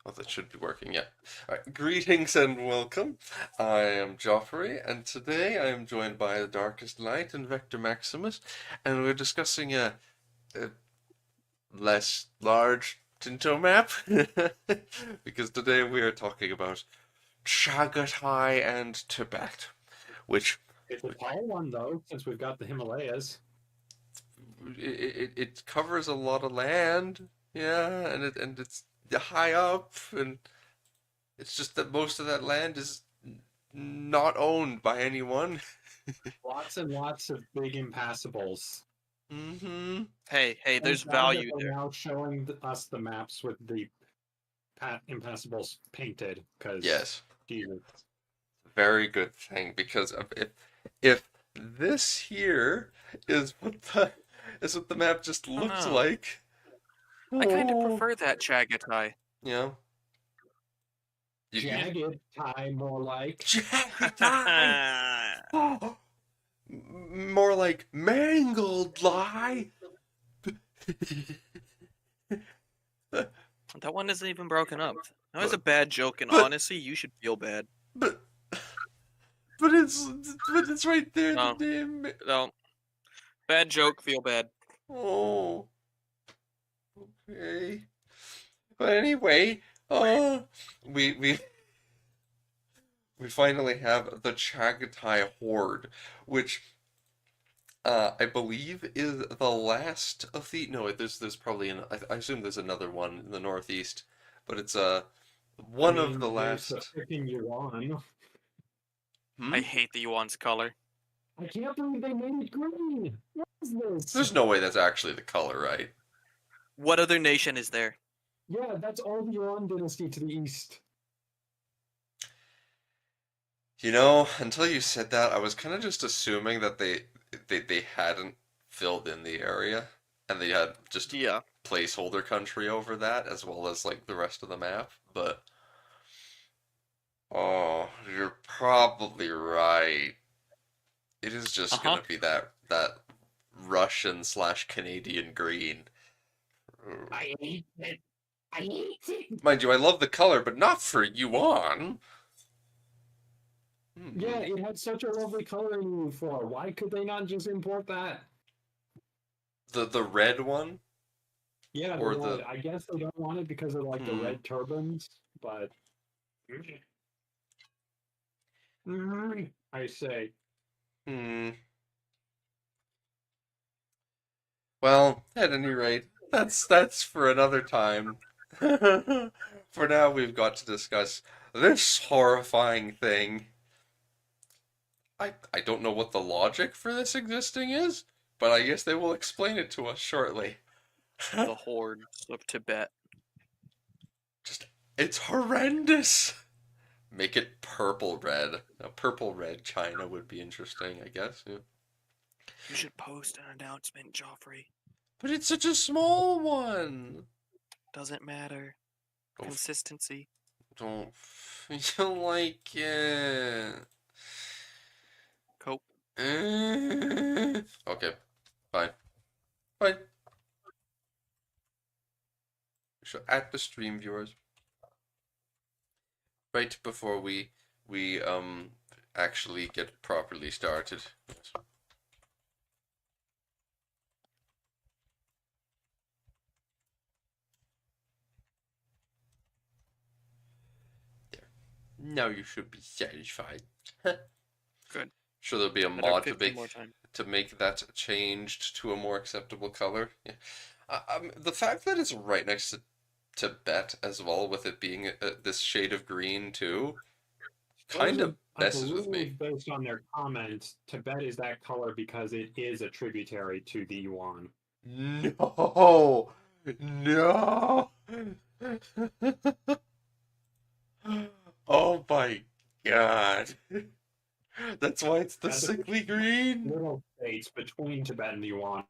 Oh, that should be working, yeah. All right. Greetings and welcome. I am Joffrey, and today I am joined by the Darkest Light and Vector Maximus, and we're discussing a less large Tinto map, because today we are talking about Chagatai and Tibet, which It's a tall one though, since we've got the Himalayas. it covers a lot of land, yeah, and it's high up, and it's just that most of that land is not owned by anyone. Lots and lots of big impassables. Mm-hmm. Hey, Thank there's God that value they're there. now showing us the maps with the impassables painted, because Yes, Jesus. very good thing because if this here is what the map just I don't looks know. like. I kind of Oh, prefer that Chagatai. you know, you Jagged tie more like. jagged eye. Oh, more like mangled lie. That one isn't even broken up. That was a But bad joke, and but honestly, you should feel bad. but but it's right there. The No, name. no. Bad joke, feel bad. Oh, okay. But anyway, we we we finally have the Chagatai Horde, which I believe is the last of the. No, there's probably I assume there's another one in the northeast, but it's I one of the mean, there's the last. freaking Yuan. Hmm? I hate the Yuan's color. I can't believe they made it green. What is this? There's no way that's actually the color, right? What other nation is there? Yeah, that's all the Yuan dynasty to the east. You know, until you said that, I was kind of just assuming that they hadn't filled in the area, and they had just Yeah. placeholder country over that as well as like the rest of the map. But oh, you're probably right. It is just Uh-huh. gonna be that Russian slash Canadian green. I hate it. I hate it. Mind you, I love the color, but not for Yuan. Yeah, Hmm. it had such a lovely color in EU4. Why could they not just import that? The red one Yeah, the or red. the I guess they don't want it because of like the hmm red turbans, but I say, hmm. Well, at any rate, that's for another time. For now, we've got to discuss this horrifying thing. I don't know what the logic for this existing is, but I guess they will explain it to us shortly. The hordes of Tibet. Just it's horrendous. Make it purple red. A purple red China would be interesting, I guess. Yeah. You should post an announcement, Joffrey. But it's such a small one. Doesn't matter. Don't Consistency. don't feel like it. Cope. Okay, fine. Fine. So at the stream viewers, right before we actually get properly started. Yes. There. Now you should be satisfied. Good. Sure, there'll be a Better mod 50 more times. to make that changed to a more acceptable color. Yeah. The fact that it's right next to Tibet as well, with it being this shade of green too, kind of I messes with me. believe, based on their comments, Tibet is that color because it is a tributary to the Yuan. No, no. Oh my God. That's why it's the As a sickly green. little states between Tibet and the Yuan.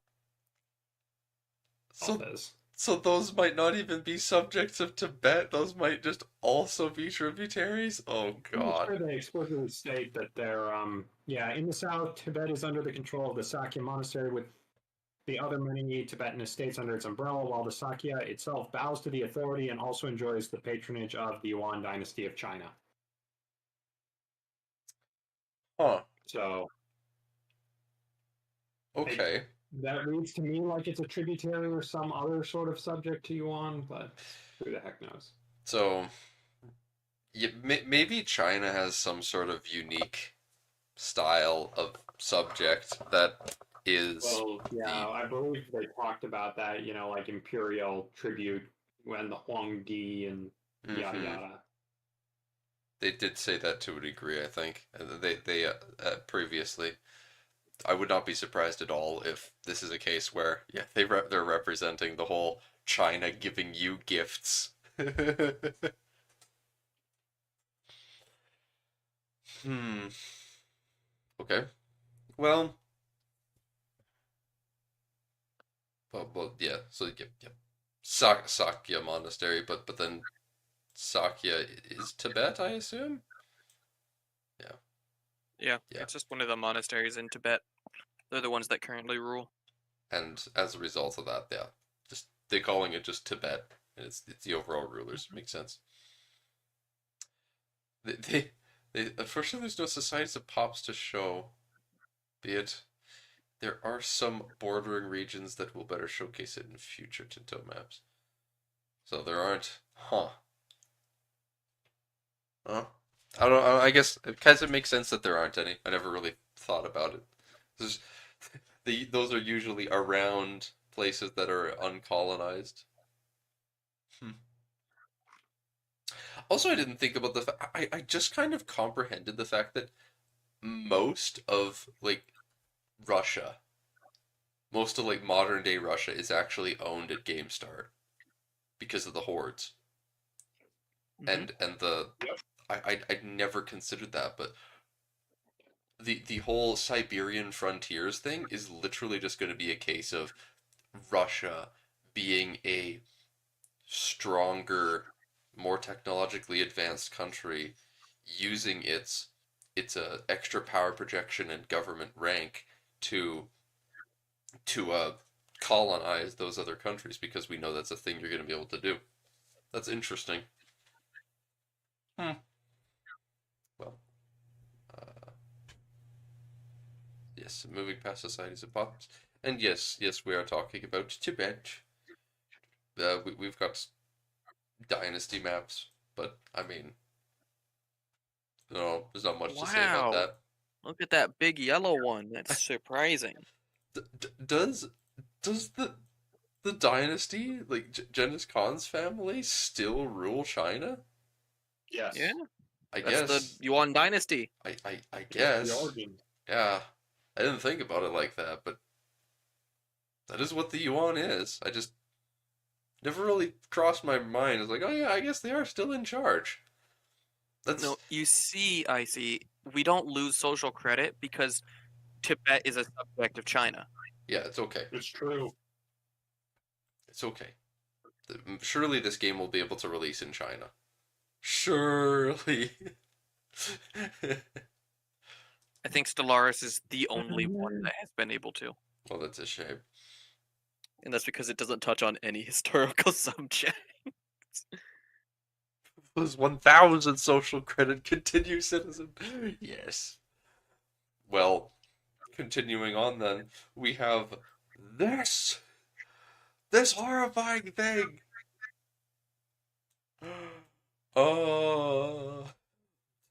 All So this. so those might not even be subjects of Tibet. Those might just also be tributaries. Oh I'm God. sure they explicitly state that they're, yeah, in the south, Tibet is under the control of the Sakya monastery with the other many Tibetan estates under its umbrella, while the Sakya itself bows to the authority and also enjoys the patronage of the Yuan dynasty of China. Huh. So Okay. that reads to me like it's a tributary or some other sort of subject to Yuan, but who the heck knows? So, yeah, maybe China has some sort of unique style of subject that is Well, yeah, the. I believe they talked about that, like imperial tribute when the Huangdi and yada Mhm. yada. They did say that to a degree, I think. They previously. I would not be surprised at all if this is a case where, yeah, they're representing the whole China giving you gifts. Hmm. Okay. Well, yeah. So yeah. Sakya Monastery, but then Sakya is Tibet, I assume. Yeah. Yeah, Yeah. it's just one of the monasteries in Tibet. They're the ones that currently rule. And as a result of that, yeah, just they're calling it just Tibet, and it's the overall rulers. Makes sense. They unfortunately there's no societies of pops to show. Be it there are some bordering regions that will better showcase it in future Tinto maps. So there aren't, huh? Huh? I don't. I guess because it makes sense that there aren't any. I never really thought about it. There's, those are usually around places that are uncolonized. Hmm. Also, I didn't think about the fact. I just kind of comprehended the fact that most of like Russia, most of like modern day Russia is actually owned at GameStar because of the hordes Hmm. and the Yep. I never considered that, but the whole Siberian frontiers thing is literally just going to be a case of Russia being a stronger, more technologically advanced country using its extra power projection and government rank to to colonize those other countries because we know that's a thing you're going to be able to do. That's interesting. Hmm. Well, uh, yes, moving past societies of pops, and yes, we are talking about Tibet. We've got dynasty maps, but I mean, no, there's not much to say about Wow, that. look at that big yellow one. That's surprising. Does the dynasty like Genghis Khan's family still rule China? Yeah, Yes. I that's the guess. Yuan dynasty. I It's the guess. origin. Yeah. I didn't think about it like that, but that is what the yuan is. I just never really crossed my mind. It's like, oh yeah, I guess they are still in charge. That's No, you see, I see. We don't lose social credit because Tibet is a subject of China. yeah, it's okay. It's true. It's okay. Surely this game will be able to release in China. Surely. I think Stellaris is the only one that has been able to, Well, that's a shame. and that's because it doesn't touch on any historical subject. Those 1,000 social credit continue citizen. Yes. Well, continuing on then, we have this this horrifying thing. Oh,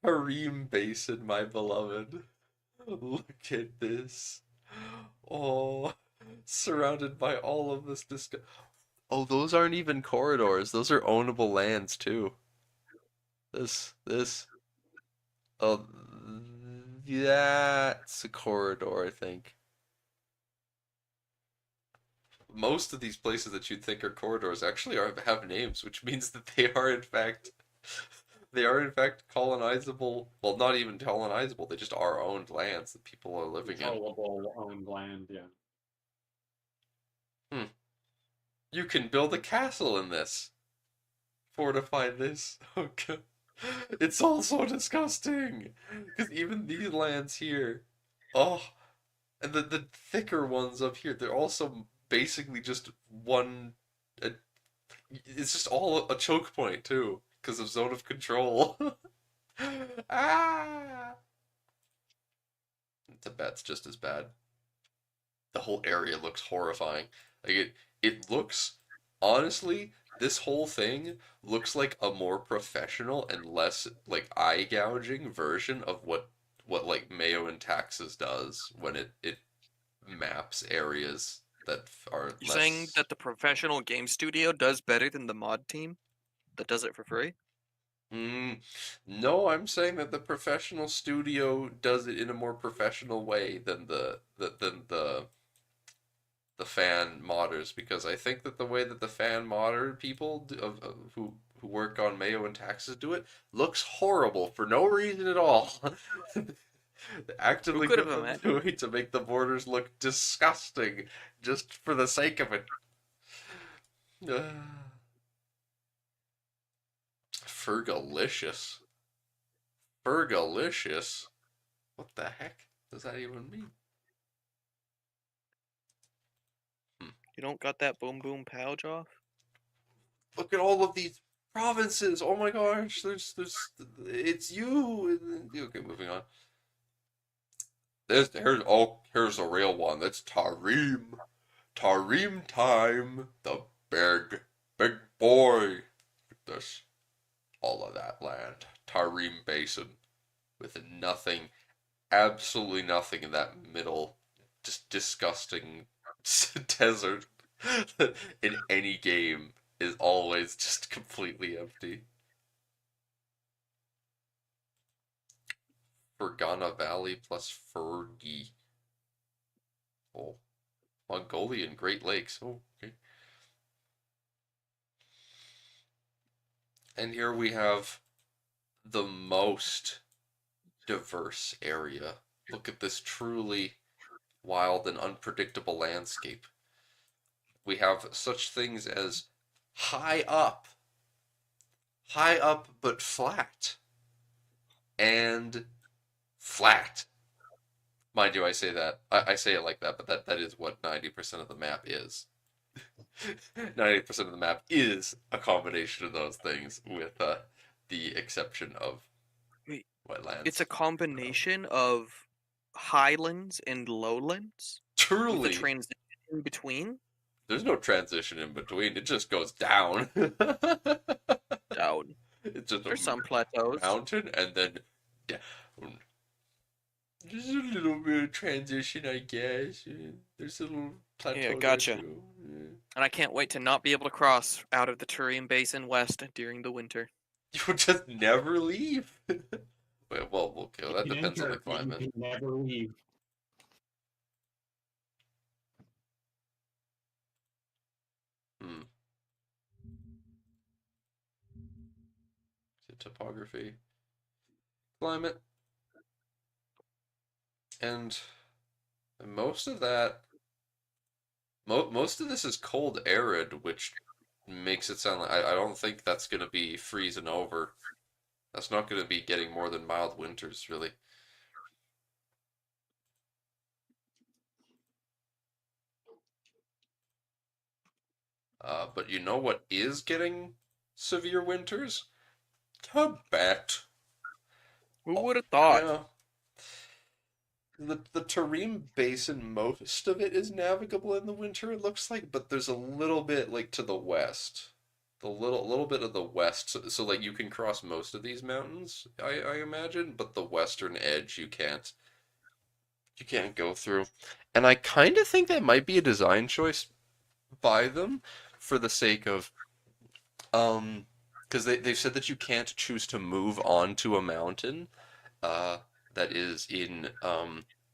Tarim Basin, my beloved. Look at this. Oh, surrounded by all of this disc. Oh, those aren't even corridors. Those are ownable lands too. This. Oh, that's a corridor, I think. Most of these places that you'd think are corridors actually have names, which means that they are in fact colonizable. Well, not even colonizable. They just are owned lands that people are living in. Controllable owned land, yeah. Hmm. You can build a castle in this. Fortify this. Oh god. It's all so disgusting. Because even these lands here. Oh. And the thicker ones up here, they're also basically just one. A, it's just all a choke point too, because of zone of control. Ah! Tibet's just as bad. The whole area looks horrifying. Like it looks honestly, this whole thing looks like a more professional and less like eye gouging version of what like Mayo and Taxes does when it maps areas that are You're saying less. that the professional game studio does better than the mod team that does it for free? Mm, no, I'm saying that the professional studio does it in a more professional way than the fan modders, because I think that the way that the fan modder people who work on Mayo and Taxes do it looks horrible for no reason at all. They Who actively could have give them imagined? to me to make the borders look disgusting just for the sake of it. Fergalicious. Fergalicious? What the heck does that even mean? Hmm. You don't got that boom boom pow off? Look at all of these provinces. Oh my gosh, it's you. Okay, moving on. Here's a real one. That's Tarim. Tarim time. The big boy. This, all of that land. Tarim Basin. With nothing, absolutely nothing in that middle, just disgusting desert in any game is always just completely empty. Fergana Valley plus Fergie. Oh, Mongolian Great Lakes. Oh, okay. And here we have the most diverse area. Look at this truly wild and unpredictable landscape. We have such things as high up, high up but flat, and flat. Mind you, I say that. I say it like that, but that is what 90% of the map is. 90% of the map is a combination of those things, with the exception of Wait, it's wetlands. a combination of highlands and lowlands with a Truly, transition in between. there's no transition in between. It just goes down. Down. It's just a There's some plateaus. mountain and then down. There's a little bit of transition, I guess. There's a little Yeah, plateau there gotcha. too. And I can't wait to not be able to cross out of the Tarim Basin west during the winter. You'll just never leave. Wait, well, okay, You that can depends on the enter, but you climate. can never leave. Hmm. So topography, climate, and most of that, most of this is cold arid, which makes it sound like I don't think that's gonna be freezing over. That's not gonna be getting more than mild winters, really. But you know what is getting severe winters? Tibet. Who Oh, would have thought? yeah. The Tarim Basin, most of it is navigable in the winter, it looks like, but there's a little bit like to the west. The little bit of the west, so like you can cross most of these mountains, I imagine, but the western edge you can't go through. And I kind of think that might be a design choice by them for the sake of because they've said that you can't choose to move onto a mountain uh, that is in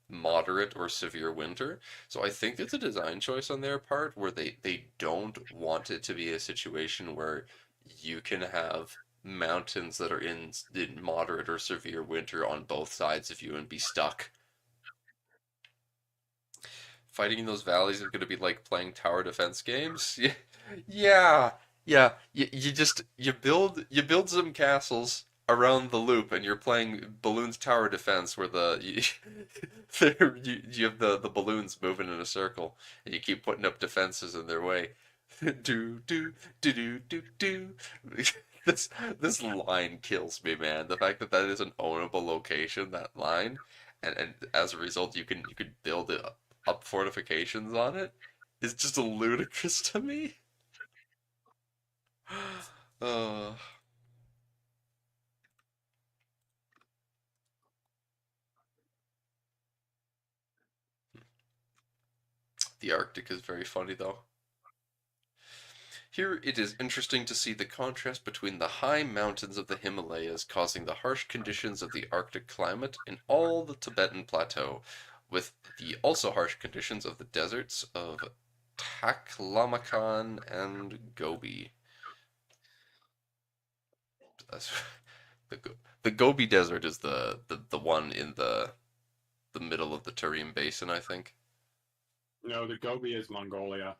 moderate or severe winter. So I think it's a design choice on their part where they don't want it to be a situation where you can have mountains that are in moderate or severe winter on both sides of you and be stuck. Fighting in those valleys is going to be like playing tower defense games. Yeah, yeah. You build some castles around the loop, and you're playing Balloons Tower Defense, where you have the balloons moving in a circle, and you keep putting up defenses in their way. Do do do do do do. This this line kills me, man. The fact that that is an ownable location, that line, and as a result you can build it up fortifications on it, is just ludicrous to me. Uh, the Arctic is very funny though. Here it is interesting to see the contrast between the high mountains of the Himalayas causing the harsh conditions of the Arctic climate in all the Tibetan plateau, with the also harsh conditions of the deserts of Taklamakan and Gobi. The, the Gobi Desert is the one in the middle of the Tarim Basin, I think. No, the Gobi is Mongolia.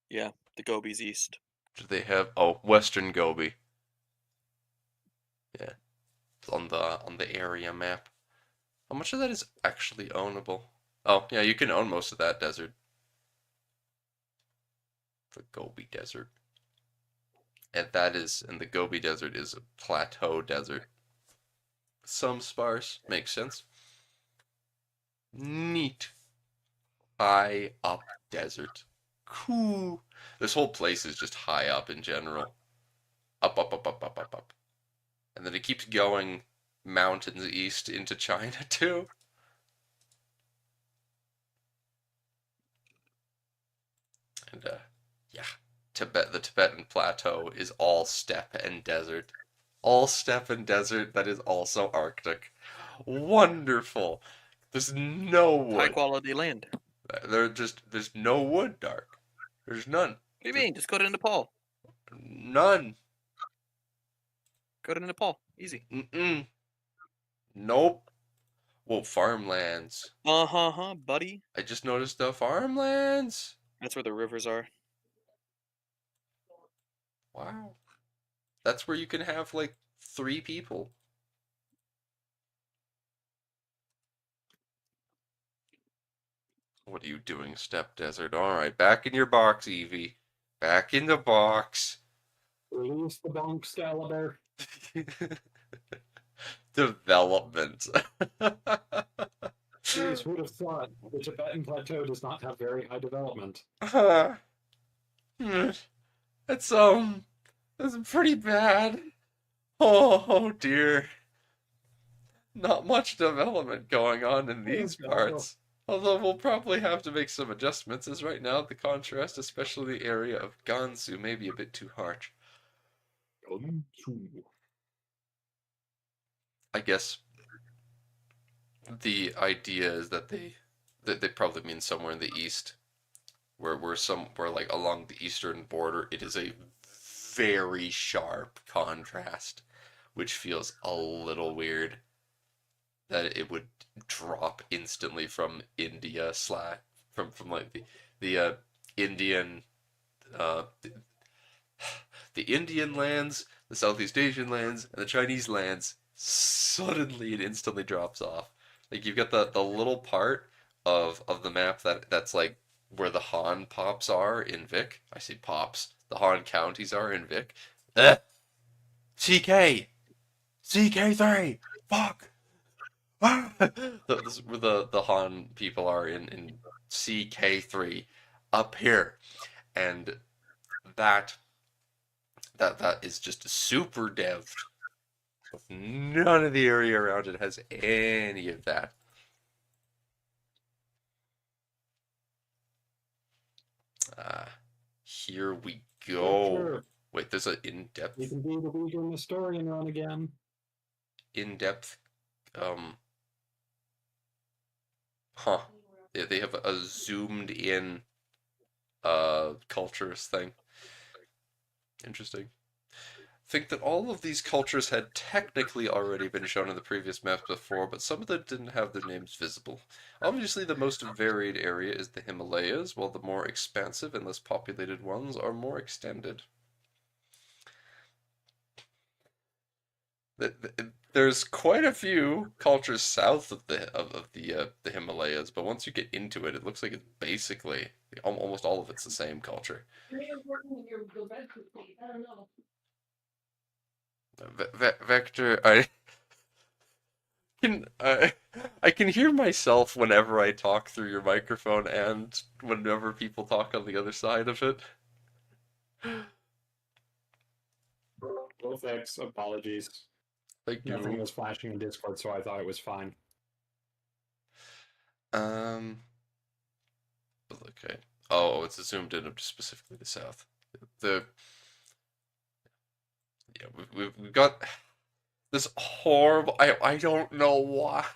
Yeah, the Gobi's east. Do they have Western Gobi? Yeah, it's on the area map. How much of that is actually ownable? Oh, yeah, you can own most of that desert. The Gobi Desert. And the Gobi Desert is a plateau desert. Some sparse, makes sense. Neat. High up desert. Cool. This whole place is just high up in general. Up, up, up, up, up, up, up. And then it keeps going mountains east into China too. And yeah, the Tibetan plateau is all steppe and desert. All steppe and desert that is also Arctic. Wonderful. There's no High wood. quality land. There's no wood, Dark. There's none. What do you mean? Just go to Nepal. None. Go to Nepal. Easy. Mm-mm. Nope. Whoa, farmlands. Uh-huh, buddy. I just noticed the farmlands. That's where the rivers are. Wow. That's where you can have like 3 people. What are you doing, Steppe Desert? Alright, back in your box, Evie. Back in the box. Release the bonk, Scalibur. Development. Jeez, who'd have thought the Tibetan plateau does not have very high development? It's that's pretty bad. Oh dear. Not much development going on in these parts. Although we'll probably have to make some adjustments, as right now the contrast, especially the area of Gansu, may be a bit too harsh. I guess the idea is that they probably mean somewhere in the east, where like along the eastern border, it is a very sharp contrast, which feels a little weird that it would drop instantly from India from like the Indian uh the Indian lands, the Southeast Asian lands, and the Chinese lands. Suddenly, it instantly drops off. Like you've got the little part of the map that's like where the Han pops are in Vic. I say pops. The Han counties are in Vic. CK CK3. Fuck. This is where the Han people are in CK3 up here, and that that is just super devved. None of the area around it has any of that. Here we go. Sure. Wait, there's an in-depth, You can be the Uyghur historian on again. in-depth, um, huh. They have a zoomed in, cultures thing. Interesting. Think that all of these cultures had technically already been shown in the previous maps before, but some of them didn't have their names visible. Obviously, the most varied area is the Himalayas, while the more expansive and less populated ones are more extended. There's quite a few cultures south of the Himalayas, but once you get into it, it looks like it's basically almost all of it's the same culture. Vector, can I can hear myself whenever I talk through your microphone and whenever people talk on the other side of it. Both X, apologies. Thank Nothing you. was flashing in Discord, so I thought it was fine. Um, okay. Oh, it's zoomed in up to specifically the south. The Yeah, we've got this horrible. I don't know why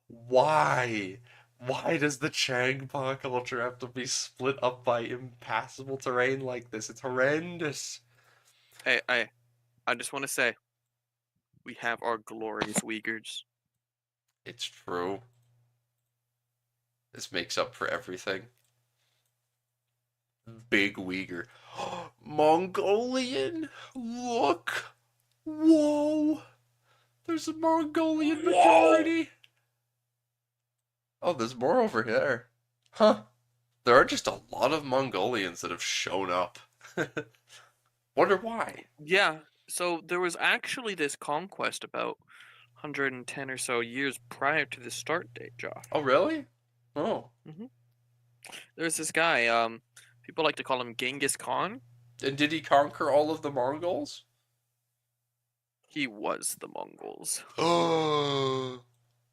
why does the Changpa culture have to be split up by impassable terrain like this? It's horrendous. Hey, I just want to say we have our glorious Uyghurs. It's true. This makes up for everything. Big Uyghur. Mongolian? Look! Whoa! There's a Mongolian majority! Oh, there's more over here. Huh. There are just a lot of Mongolians that have shown up. Wonder why. Yeah, so there was actually this conquest about 110 or so years prior to the start date, Josh. Oh, really? Oh. There's this guy, people like to call him Genghis Khan. And did he conquer all of the Mongols? He was the Mongols. Oh.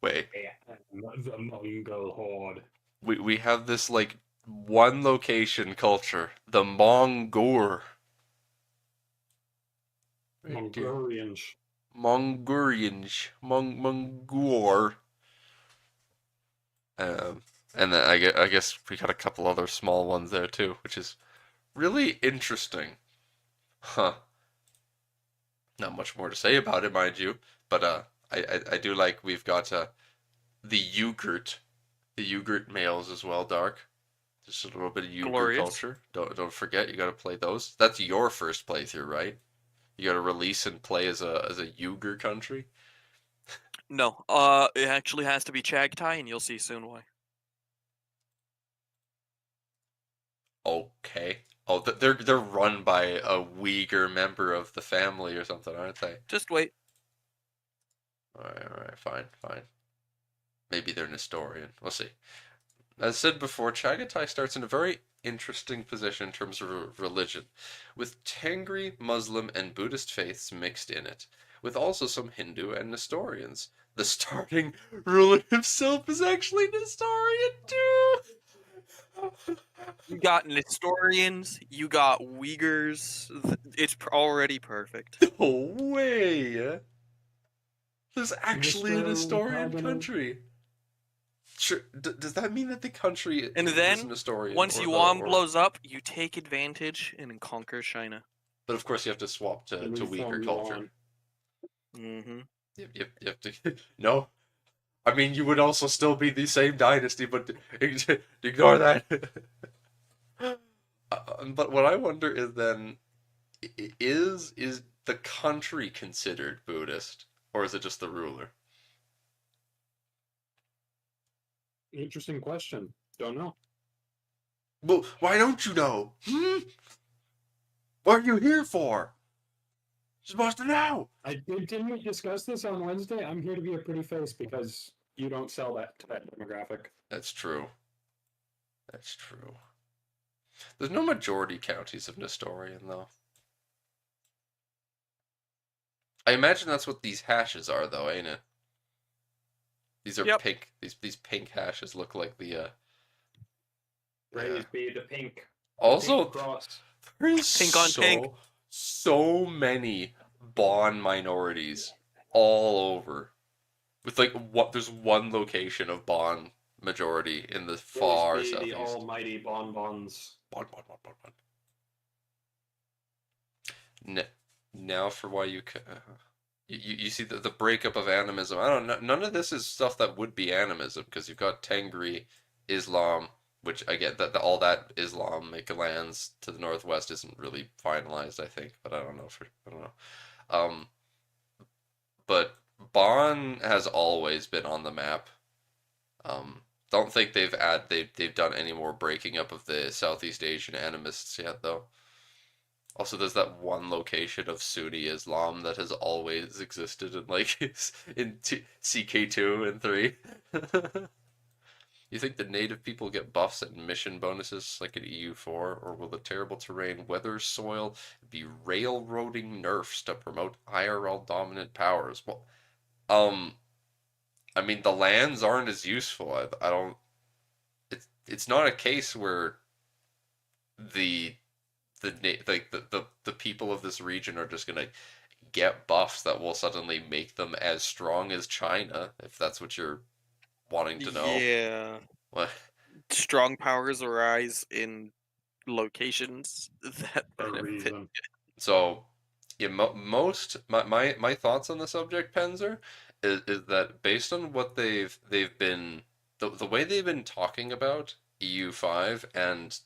Wait. The Mongol horde. We have this like one location culture, the Mongol. Mongolians. Mongolians. Mongol. And then I guess we got a couple other small ones there too, which is really interesting. Huh. Not much more to say about it, mind you, but I do like we've got the yogurt, the yogurt males as well, Dark. Just a little bit of yogurt Glorious. culture. Don't forget, you got to play those. That's your first playthrough, right? You got to release and play as a yogurt country. No, it actually has to be Chagtai, and you'll see soon why. Okay. Oh, they're run by a Uyghur member of the family or something, aren't they? Just wait. All right, fine. Maybe they're an historian. We'll see. As said before, Chagatai starts in a very interesting position in terms of religion, with Tengri, Muslim, and Buddhist faiths mixed in it, with also some Hindu and Nestorians. The starting ruler himself is actually Nestorian too! You got Nestorians, you got Uyghurs. It's already perfect. No way! There's actually an Nestorian Nestorian country. Sure. Does that mean that the country And is then, Nestorian? once or Yuan or- blows up, you take advantage and conquer China. But of course, you have to swap to Uyghur culture. Mm-hmm. You have to. No. I mean, you would also still be the same dynasty, but ignore that. But what I wonder is then, is the country considered Buddhist, or is it just the ruler? Interesting question. Don't know. Well, why don't you know? What are you here for? You're supposed to know. Didn't we discuss this on Wednesday? I'm here to be a pretty face because you don't sell that to that demographic. That's true. That's true. There's no majority counties of Nestorian, though. I imagine that's what these hashes are, though, ain't it? These are Yep. pink. These pink hashes look like the. Praise be the pink. Also, Pink cross. there is Pink on pink. so many Bon minorities all over. With like there's one location of Bon majority in the far Praise be southeast. the almighty bonbons. Bon. Now for why you see the breakup of animism. I don't know. None of this is stuff that would be animism because you've got Tengri, Islam, which I get that all that Islamic lands to the northwest isn't really finalized. I think, but I don't know. but Bonn has always been on the map. Don't think they've done any more breaking up of the Southeast Asian animists yet, though. Also, there's that one location of Sunni Islam that has always existed in like CK2 and 3. You think the native people get buffs and mission bonuses like in EU4, or will the terrible terrain, weather, soil be railroading nerfs to promote IRL dominant powers? Well, um, I mean the lands aren't as useful. I don't. It's not a case where the the people of this region are just gonna get buffs that will suddenly make them as strong as China, if that's what you're wanting to know. Yeah. What? Strong powers arise in locations that For a benefit. reason. So, yeah, most my thoughts on the subject, Penzer, is that based on what they've been the way they've been talking about EU5 and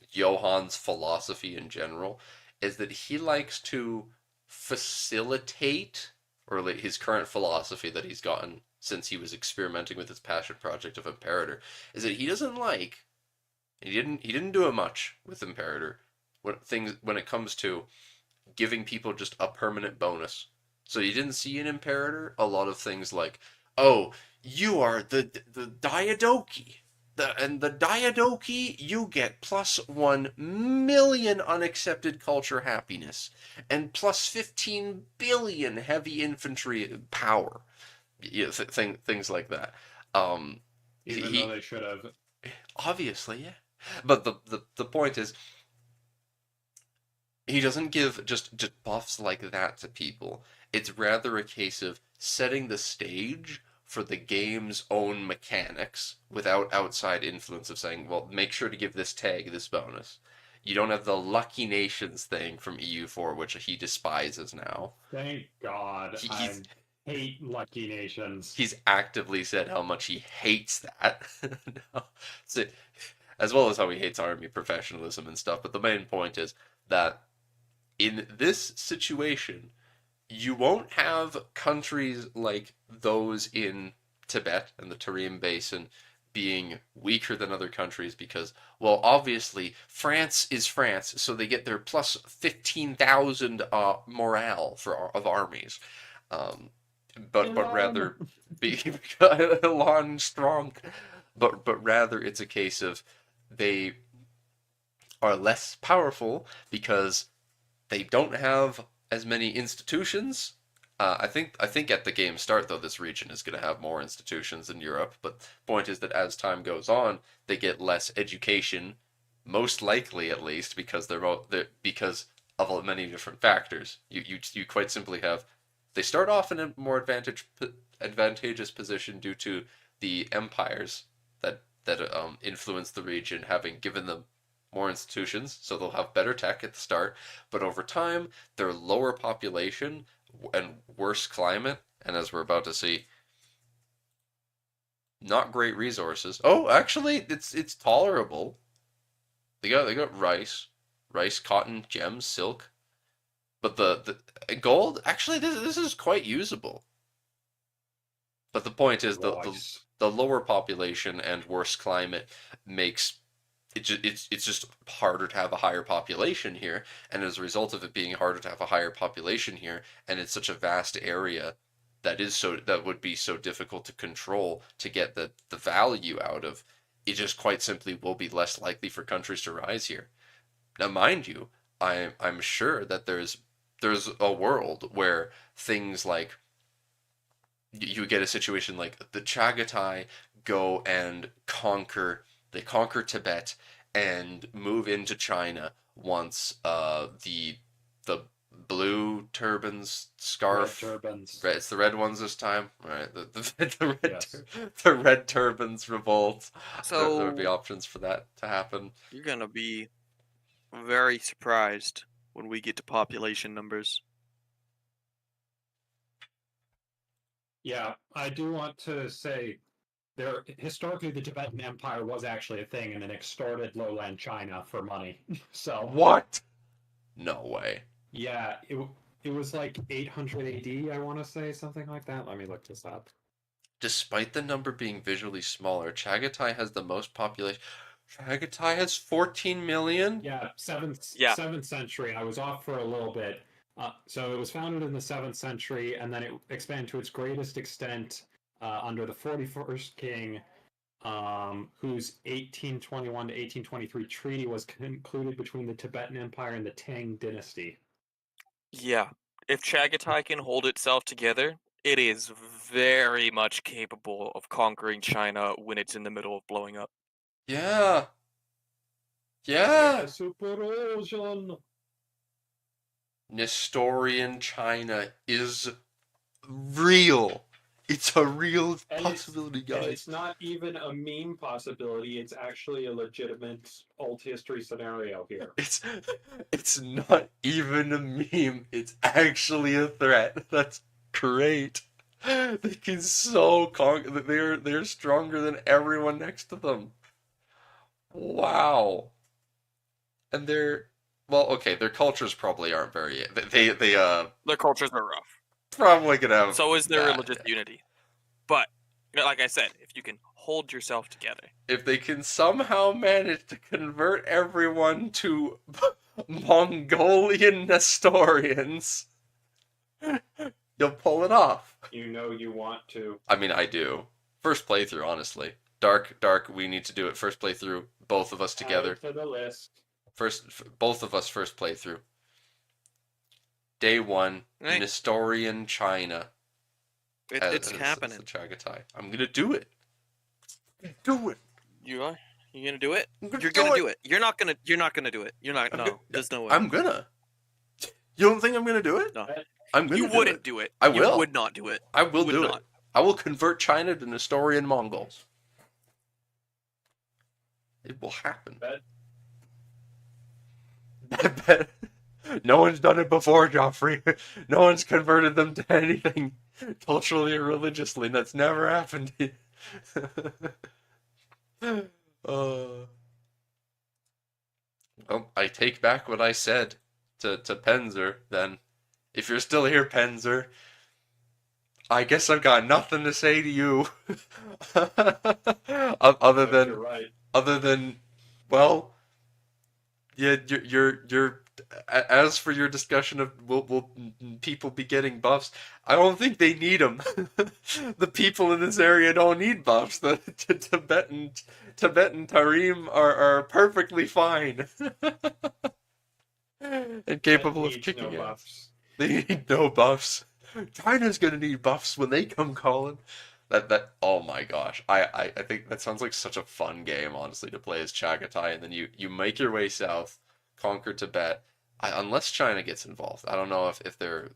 Johan's philosophy in general is that he likes to facilitate, or like his current philosophy that he's gotten since he was experimenting with his passion project of Imperator, is that he doesn't like, he didn't do it much with Imperator when it comes to giving people just a permanent bonus. So you didn't see in Imperator a lot of things like, oh, you are the Diadoki. And the Diadoki, you get plus 1 million unaccepted culture happiness and plus 15 billion heavy infantry power. Yeah, things like that. Um, Even though they should have. obviously, yeah. But the point is, he doesn't give just buffs like that to people. It's rather a case of setting the stage for the game's own mechanics without outside influence of saying, well, make sure to give this tag this bonus. You don't have the Lucky Nations thing from EU4, which he despises now. Thank God. I hate Lucky Nations. He's actively said how much he hates that. No. So, as well as how he hates army professionalism and stuff. But the main point is that in this situation, you won't have countries like those in Tibet and the Tarim Basin being weaker than other countries because, well, obviously France is France, so they get their plus 15,000 morale of armies, but rather be Elon strong, but rather it's a case of they are less powerful because they don't have as many institutions. I think at the game start though, this region is going to have more institutions than Europe. But point is that as time goes on, they get less education, most likely at least they're because of many different factors. You quite simply have they start off in a more advantageous position due to the empires that influence the region having given them more institutions, so they'll have better tech at the start, but over time, their lower population and worse climate, and as we're about to see, not great resources. Oh, actually, it's tolerable. They got rice, cotton, gems, silk, but the gold actually this is quite usable. But the point is the lower population and worse climate makes it's just harder to have a higher population here, and as a result of it being harder to have a higher population here, and it's such a vast area that would be so difficult to control to get the value out of, it just quite simply will be less likely for countries to rise here. Now, mind you, I'm sure that there's a world where things like you get a situation like the Chagatai go and conquer Tibet and move into China once the blue turbans scarf Red turbans. it's the red ones this time. All right, the red Yes. the red turbans revolt. There would be So options for that to happen. you're gonna be very surprised when we get to population numbers. Yeah, I do want to say historically the Tibetan Empire was actually a thing and then extorted lowland China for money. So What? No way. yeah, It was like 800 AD, I want to say, something like that. Let me look this up. Despite the number being visually smaller, Chagatai has the most population. Chagatai has 14 million? Yeah, Yeah. seventh century. I was off for a little bit. So it was founded in the 7th century, and then it expanded to its greatest extent under the 41st king, whose 1821 to 1823 treaty was concluded between the Tibetan Empire and the Tang dynasty. Yeah. If Chagatai can hold itself together, it is very much capable of conquering China when it's in the middle of blowing up. Yeah. Yeah. Super Ocean. Nestorian China is real. It's a real possibility, And guys. it's not even a meme possibility. It's actually a legitimate alt history scenario here. It's not even a meme. It's actually a threat. That's great. They can so they're stronger than everyone next to them. Wow. And well, okay, their cultures probably aren't very they Their cultures are rough. probably gonna have So is their bad- religious unity. But, like I said, if you can hold yourself together. If they can somehow manage to convert everyone to Mongolian Nestorians, you'll pull it off. You know you want to. I mean, I do. First playthrough, honestly. Dark, we need to do it. First playthrough, both of us together. Add it to the list. Both of us first playthrough. Day one, Right. Nestorian China. It's happening. As Chagatai. I'm gonna do it. Do it. You are? You gonna do it? I'm gonna You're do gonna it. do it. You're not gonna do it. You're not. I'm No, gonna- there's no way. I'm gonna. You don't think I'm gonna do it? No. I'm gonna. You do wouldn't it. do it. I will. You would not do it. I will You would do not. it. I will convert China to Nestorian Mongols. It will happen. Bet. No one's done it before, Joffrey. No one's converted them to anything culturally or religiously. That's never happened. Well, I take back what I said to Penzer, then. If you're still here, Penzer, I guess I've got nothing to say to you. other than You're right. other than, well, yeah, you're as for your discussion of will people be getting buffs, I don't think they need them. The people in this area don't need buffs. The Tibetan Tarim are perfectly fine and capable of Needs kicking no ass. buffs. They need no buffs. China's gonna need buffs when they come calling. That oh my gosh. I think that sounds like such a fun game, honestly, to play as Chagatai, and then you make your way south, conquer Tibet. Unless China gets involved. I don't know if their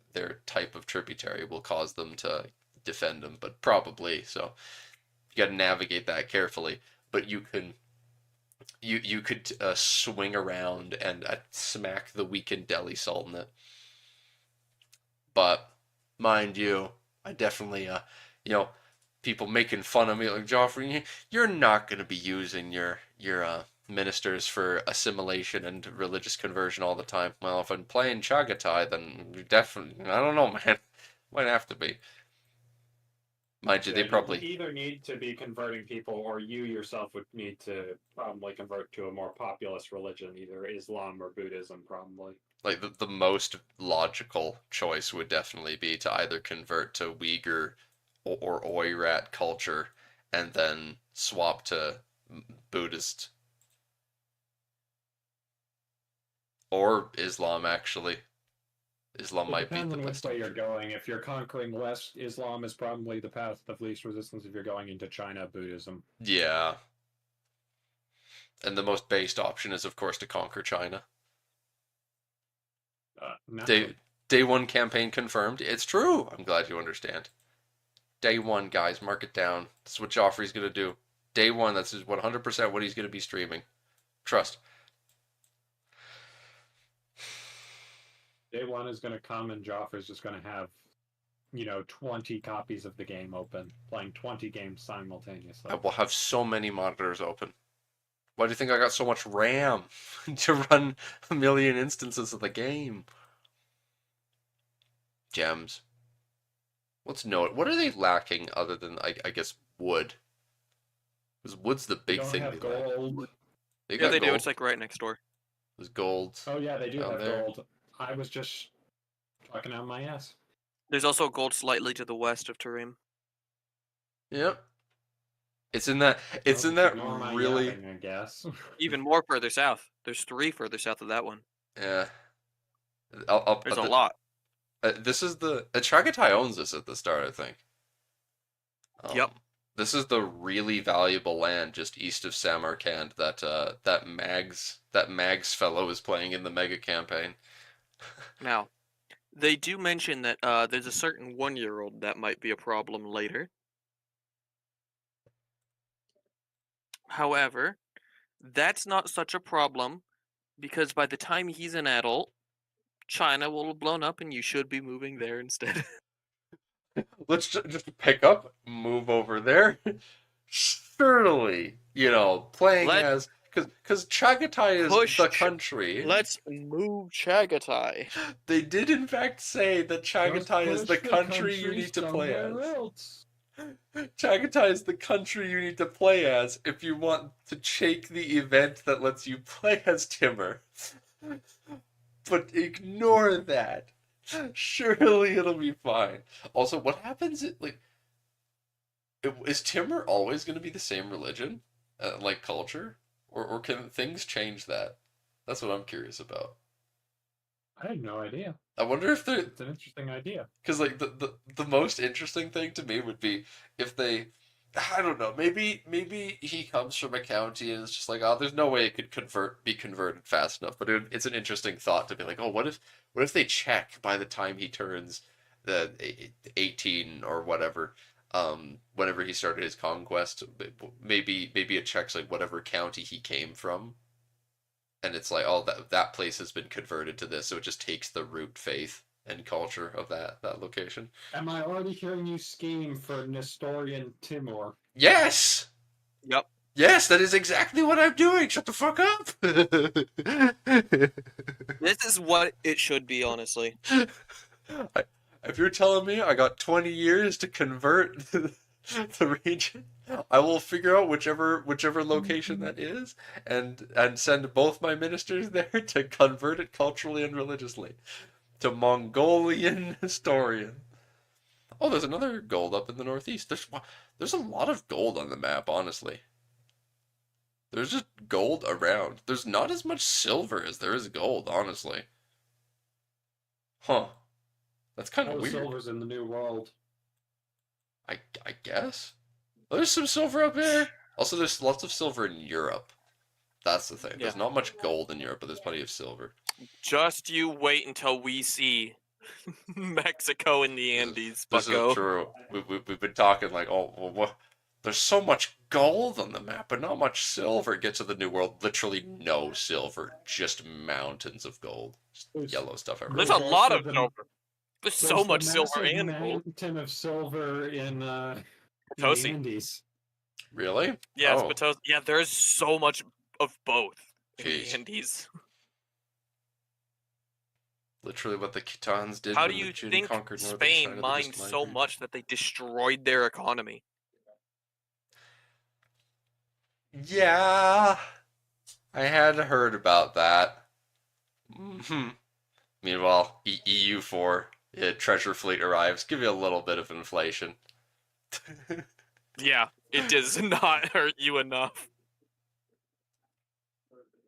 type of tributary will cause them to defend them, but probably. So you gotta navigate that carefully. But you could swing around and smack the weakened Delhi Sultanate. But mind you, I definitely people making fun of me like Joffrey, you're not going to be using your ministers for assimilation and religious conversion all the time. Well, if I'm playing Chagatai, then definitely, I don't know, man, might have to be. Mind you, they You probably either need to be converting people, or you yourself would need to probably convert to a more populist religion, either Islam or Buddhism, probably. like the most logical choice would definitely be to either convert to Uyghur or Oirat culture and then swap to Buddhist or Islam, actually. Islam It might be depends the on which best way you're option. going. If you're conquering West, Islam is probably the path of least resistance. If you're going into China, Buddhism. Yeah. And the most based option is, of course, to conquer China. Day one campaign confirmed. It's true. I'm glad you understand. Day one, guys, mark it down. This is what Joffrey's gonna do. Day one, that's 100% what he's gonna be streaming. Trust. Day one is going to come, and Joffrey's just going to have, 20 copies of the game open, playing 20 games simultaneously. I will have so many monitors open. Why do you think I got so much RAM to run a million instances of the game? Gems. Let's know it. What are they lacking other than, I guess, wood? Because wood's the They big don't thing have they lack. gold. They Yeah, got they do. gold. It's like right next door. There's gold Oh yeah, they do down have there. gold. I was just talking out my ass. There's also gold slightly to the west of Tarim. Yep. It's in that. It's I'll in just that ignore my really. yapping, I guess. Even more further south. There's 3 further south of that one. Yeah. There's a lot. This is the Chagatai owns this at the start, I think. Yep. This is the really valuable land just east of Samarkand that that Mags fellow is playing in the mega campaign. Now, they do mention that there's a certain 1-year-old that might be a problem later. However, that's not such a problem because by the time he's an adult, China will have blown up and you should be moving there instead. Let's just pick up, move over there. Surely, playing Let as because Chagatai is push the Ch- country. Let's move Chagatai. They did in fact say that Chagatai is the country you need to play somewhere as. else. Chagatai is the country you need to play as if you want to take the event that lets you play as Timur. But ignore that. Surely it'll be fine. Also, what happens is Timur always going to be the same religion, like culture, or can things change that? That's what I'm curious about. I had no idea. I wonder if they're It's an interesting idea. because like the most interesting thing to me would be if they, I don't know, maybe he comes from a county and it's just like, oh, there's no way it could be converted fast enough. But it's an interesting thought to be like, oh, what if they check by the time he turns the 18 or whatever, whenever he started his conquest, maybe it checks like whatever county he came from. And it's like, oh, that place has been converted to this, so it just takes the root faith and culture of that location. Am I already hearing you scheme for Nestorian Timor? Yes, Yep. yes, that is exactly what I'm doing. Shut the fuck up. This is what it should be, honestly. If you're telling me I got 20 years to convert the region, I will figure out whichever location that is, and send both my ministers there to convert it culturally and religiously to Mongolian historian. Oh, there's another gold up in the northeast. There's a lot of gold on the map, honestly. There's just gold around. There's not as much silver as there is gold, honestly. Huh. That's kind of Oh, weird. silver's in the New World. I guess. There's some silver up here. Also, there's lots of silver in Europe. That's the thing. Yeah. There's not much gold in Europe, but there's plenty of silver. Just you wait until we see Mexico in the Andes, This bucko. is true. We've been talking like, oh, well, what? There's so much gold on the map, but not much silver. Get to the New World, literally no silver, just mountains of gold, just yellow stuff everywhere. There's a lot of the- silver. There's so There's much the silver massive and gold. mountain of silver in the Potosi. Andes. Really? Yeah, it's Oh, Potosi. Yeah, there's so much of both in the Jeez. Andes. literally what the Khitans did How when do you the Jin think conquered northern Spain China. They mined just so migrated. much that they destroyed their economy? Yeah, I had heard about that. Meanwhile, EU4 treasure fleet arrives. Give you a little bit of inflation. Yeah, it does not hurt you enough.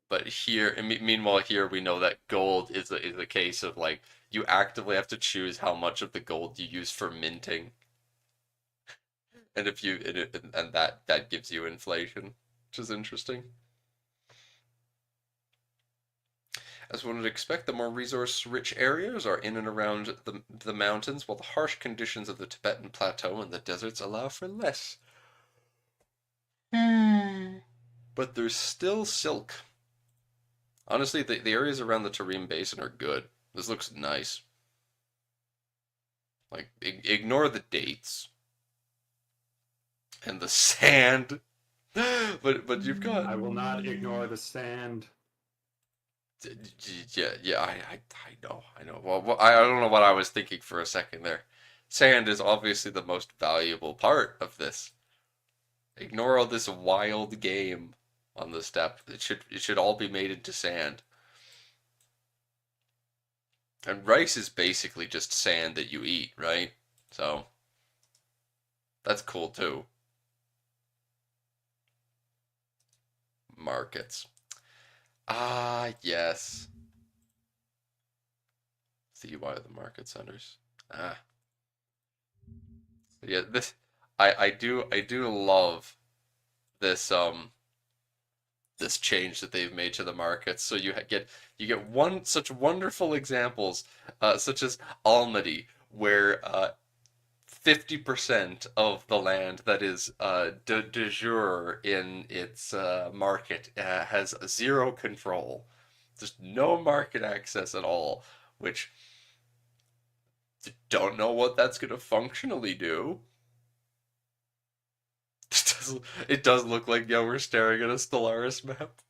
But here, meanwhile, here we know that gold is a case of like you actively have to choose how much of the gold you use for minting, and if you and that gives you inflation, which is interesting. As one would expect, the more resource-rich areas are in and around the mountains, while the harsh conditions of the Tibetan plateau and the deserts allow for less. But there's still silk. Honestly, the areas around the Tarim Basin are good. This looks nice. Like, ignore the dates. And the sand. But you've got... I will not ignore the sand. Yeah. I know. Well, I don't know what I was thinking for a second there. Sand is obviously the most valuable part of this. Ignore all this wild game on the step. It should all be made into sand. And rice is basically just sand that you eat, right? So that's cool too. Markets. Ah, yes. See why the market centers. Ah, yeah. I do love this this change that they've made to the markets. So you get one such wonderful examples, such as Almaty, where 50% of the land that is de jure in its market has zero control. There's no market access at all, which don't know what that's going to functionally do. It does look like, yeah, we're staring at a Stellaris map.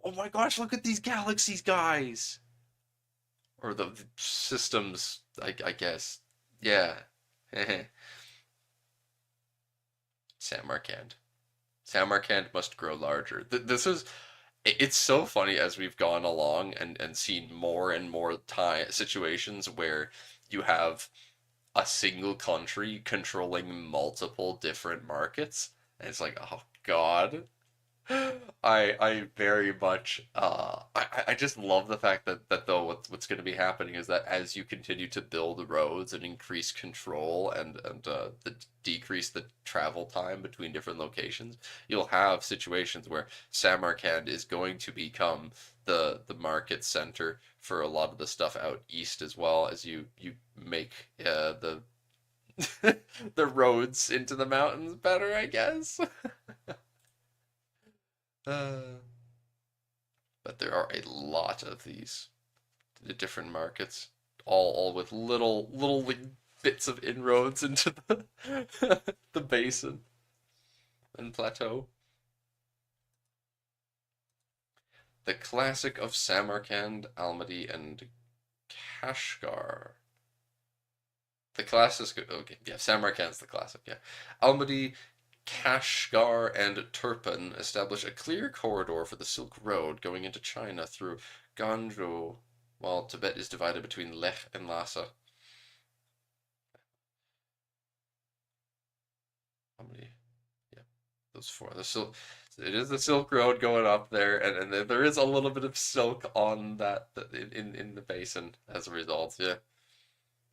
Oh my gosh, look at these galaxies, guys! Or the systems, I guess. Yeah. Samarkand. Samarkand must grow larger. This is it's so funny as we've gone along and seen more and more time situations where you have a single country controlling multiple different markets. And it's like, oh God. I very much I just love the fact that though what's going to be happening is that as you continue to build roads and increase control and decrease the travel time between different locations, you'll have situations where Samarkand is going to become the market center for a lot of the stuff out east, as well as you make the the roads into the mountains better, I guess. Uh, but there are a lot of these different markets, all with little like, bits of inroads into the the basin and plateau. The classic of Samarkand, Almaty, and Kashgar. The classic, okay, yeah, Samarkand's the classic, yeah. Almaty, Kashgar, and Turpan establish a clear corridor for the Silk Road going into China through Ganzhou, while Tibet is divided between Leh and Lhasa. How many? Yeah, those four. It is the Silk Road going up there, and there is a little bit of silk on that in the basin as a result. Yeah,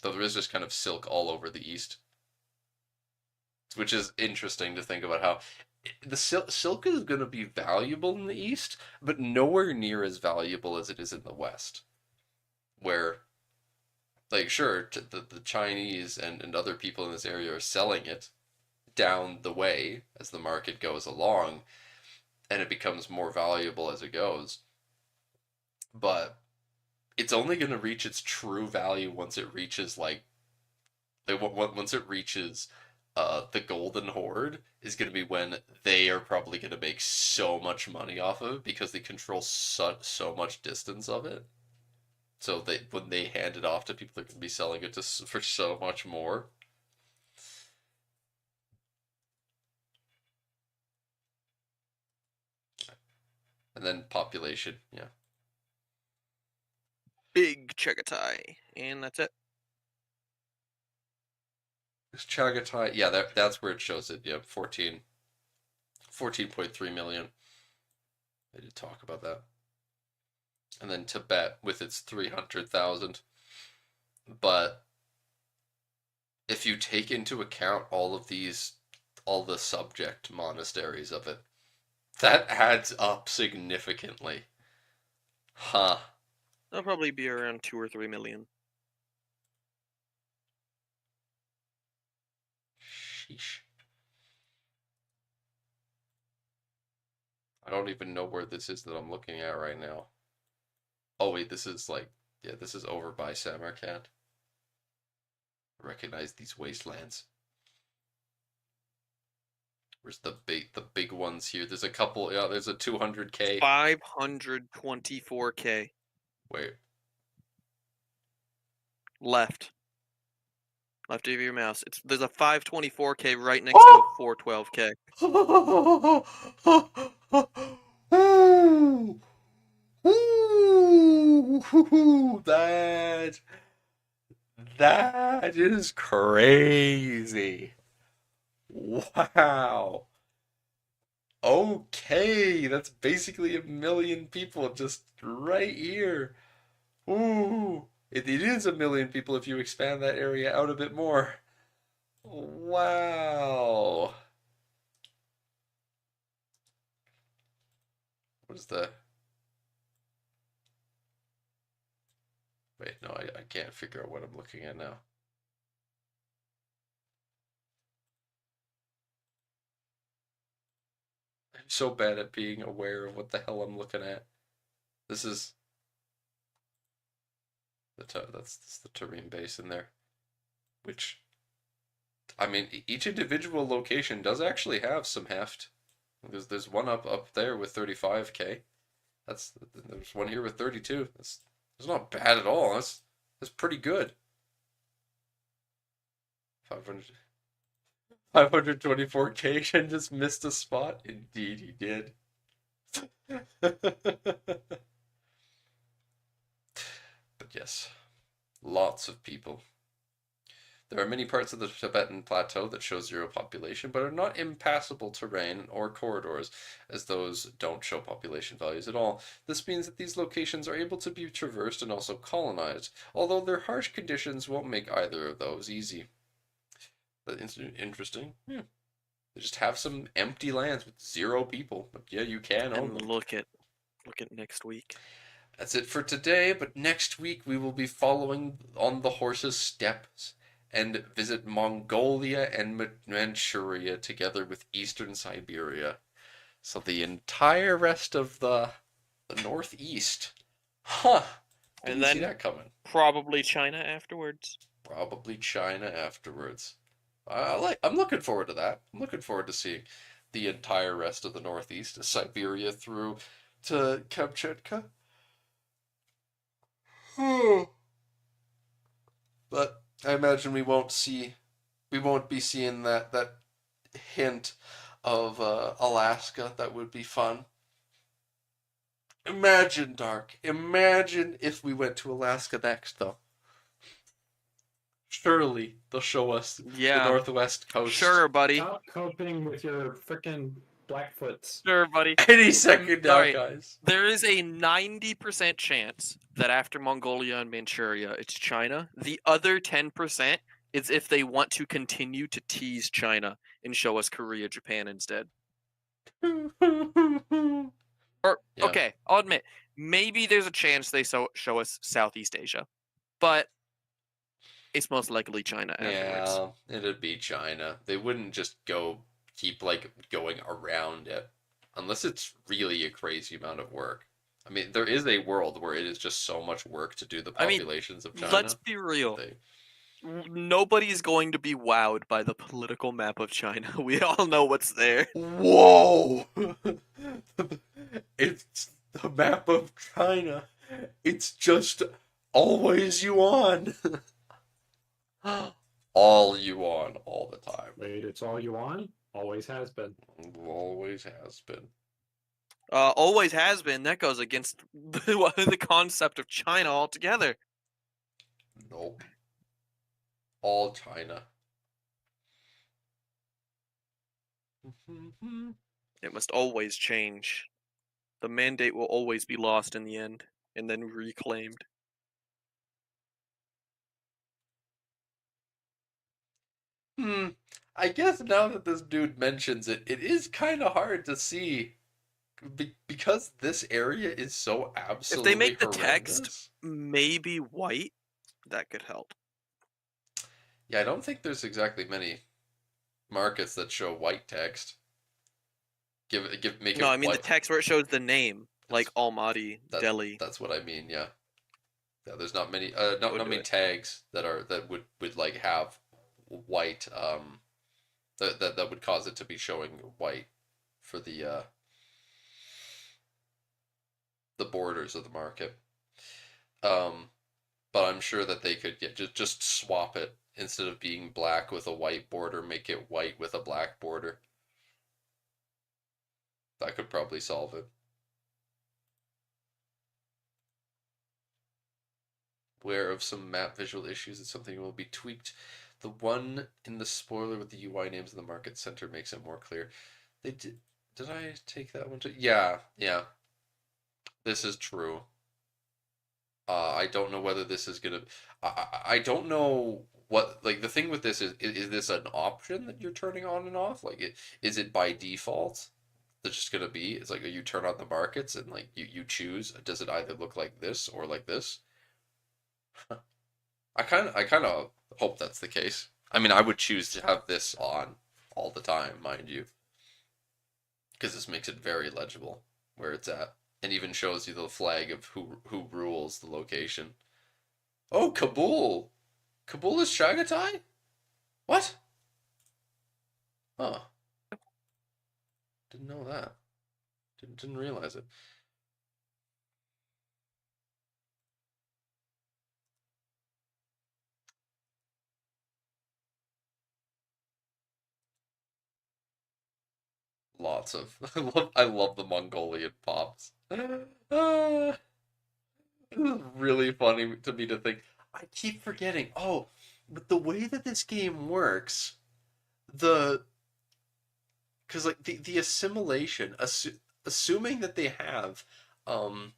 though there is just kind of silk all over the east, which is interesting to think about how the silk is going to be valuable in the east, but nowhere near as valuable as it is in the west, where like sure the Chinese and other people in this area are selling it down the way as the market goes along, and it becomes more valuable as it goes, but it's only going to reach its true value once it reaches once it reaches the Golden Horde is going to be when they are probably going to make so much money off of it because they control so much distance of it. So when they hand it off to people, they're going to be selling it for so much more. And then population, yeah. Big Chagatai, and that's it. This Chagatai, yeah, that's where it shows it. Yeah, 14.3 million. They did talk about that. And then Tibet with its 300,000. But if you take into account all the subject monasteries of it, that adds up significantly. Huh. That'll probably be around 2 or 3 million. Sheesh. I don't even know where this is that I'm looking at right now. Oh wait, this is yeah, this is over by Samarkand. I recognize these wastelands. Where's the big ones here? There's a couple. Yeah, there's a 200K. 524K Wait. left. Left of your mouse. There's a 524K right next to a 412K. Ooh, ooh, that is crazy. Wow. Okay, that's basically 1 million people just right here. Ooh, it is 1 million people if you expand that area out a bit more. Wow. What is the... Wait, no, I can't figure out what I'm looking at now. I'm so bad at being aware of what the hell I'm looking at. This is that's the Tarim base in there, which, I mean, each individual location does actually have some heft. There's one up there with 35K. There's one here with 32. That's not bad at all. That's pretty good. 500, 524K and just missed a spot. Indeed, he did. But yes, lots of people. There are many parts of the Tibetan plateau that show zero population, but are not impassable terrain or corridors, as those don't show population values at all. This means that these locations are able to be traversed and also colonized, although their harsh conditions won't make either of those easy. But interesting. They just have some empty lands with 0 people, but yeah, you can own And them. look at next week. That's it for today, but next week we will be following on the horse's steps and visit Mongolia and Manchuria together with Eastern Siberia. So the entire rest of the Northeast. Huh. And Didn't see then that coming. probably China afterwards. Probably China afterwards. I'm looking forward to that. I'm looking forward to seeing the entire rest of the Northeast, Siberia through to Kamchatka. But I imagine we won't be seeing that hint of Alaska. That would be fun. Imagine, Dark. Imagine if we went to Alaska next, though. Surely they'll show us the northwest coast. Sure, buddy. Stop coping with your frickin' Blackfoots. Sure, buddy. Any second now, sorry. guys. There is a 90% chance that after Mongolia and Manchuria, it's China. The other 10% is if they want to continue to tease China and show us Korea, Japan instead. Or, Yeah. okay, I'll admit, maybe there's a chance they show us Southeast Asia. But it's most likely China afterwards. Yeah, it'd be China. They wouldn't just keep going around it. Unless it's really a crazy amount of work. I mean, there is a world where it is just so much work to do the populations of China. Let's be real. Nobody's going to be wowed by the political map of China. We all know what's there. Whoa! It's the map of China. It's just always Yuan. All Yuan, all the time. Wait, it's all Yuan? Always has been. Always has been. Always has been. That goes against the concept of China altogether. Nope. All China. It must always change. The mandate will always be lost in the end, and then reclaimed. I guess now that this dude mentions it, it is kind of hard to see because this area is so absolutely If they make the horrendous. text maybe white, that could help. Yeah, I don't think there's exactly many markets that show white text. Make it No, I mean white. the text where it shows the name, like Almaty, Delhi. That's what I mean. Yeah, there's not many not many tags that would like have white that would cause it to be showing white for the borders of the market. But I'm sure that they could just swap it instead of being black with a white border, make it white with a black border. That could probably solve it. Aware of some map visual issues, it's something will be tweaked. The one in the spoiler with the UI names in the market center makes it more clear. They did. Did I take that one too? Yeah, yeah. This is true. I don't know whether this is gonna. I don't know what, like, the thing with this is this an option that you're turning on and off? Like, is it by default? That's just gonna be. It's like you turn on the markets and like you choose. Does it either look like this or like this? I kind of hope that's the case. I mean, I would choose to have this on all the time, mind you, because this makes it very legible where it's at, and even shows you the flag of who rules the location. Oh, Kabul. Kabul is Chagatai? What? Oh, didn't know that. Didn't realize it. Lots of I love the Mongolian pops. Ah, this is really funny to me to think. I keep forgetting. Oh, but the way that this game works, the because like the assimilation, assuming that they have um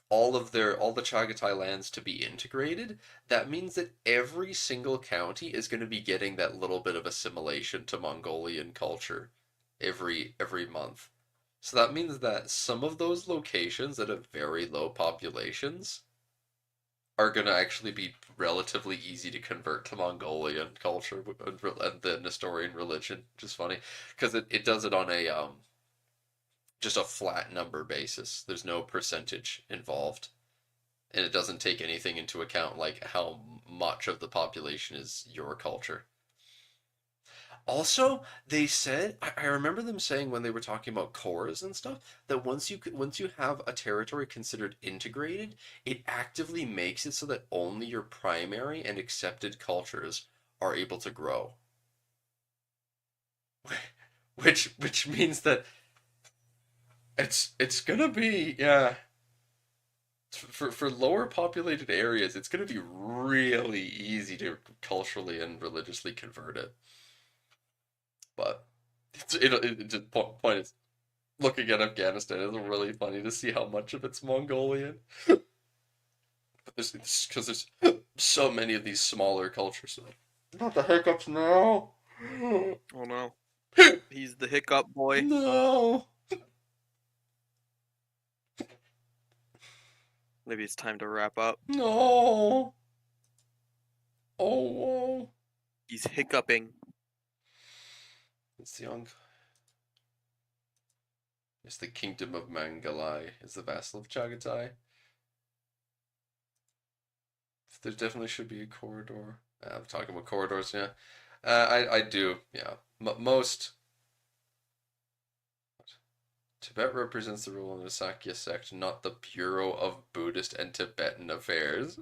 all the Chagatai lands to be integrated, that means that every single county is going to be getting that little bit of assimilation to Mongolian culture every month. So that means that some of those locations that have very low populations are going to actually be relatively easy to convert to Mongolian culture and the Nestorian religion, which is funny because it does it on a just a flat number basis. There's no percentage involved, and it doesn't take anything into account like how much of the population is your culture. Also, they said I remember them saying when they were talking about cores and stuff that once you have a territory considered integrated, it actively makes it so that only your primary and accepted cultures are able to grow. Which means that it's gonna be, yeah, for lower populated areas, it's gonna be really easy to culturally and religiously convert it. But just point is, looking at Afghanistan is really funny to see how much of it's Mongolian. But because there's so many of these smaller cultures. Not the hiccups now. Oh no. He's the hiccup boy. No. Maybe it's time to wrap up. No. Oh. He's hiccuping. It's the young. It's the kingdom of Mangalai. Is the vassal of Chagatai. There definitely should be a corridor. I'm talking about corridors, yeah. I do, yeah. Most Tibet represents the rule of the Sakya sect, not the Bureau of Buddhist and Tibetan Affairs.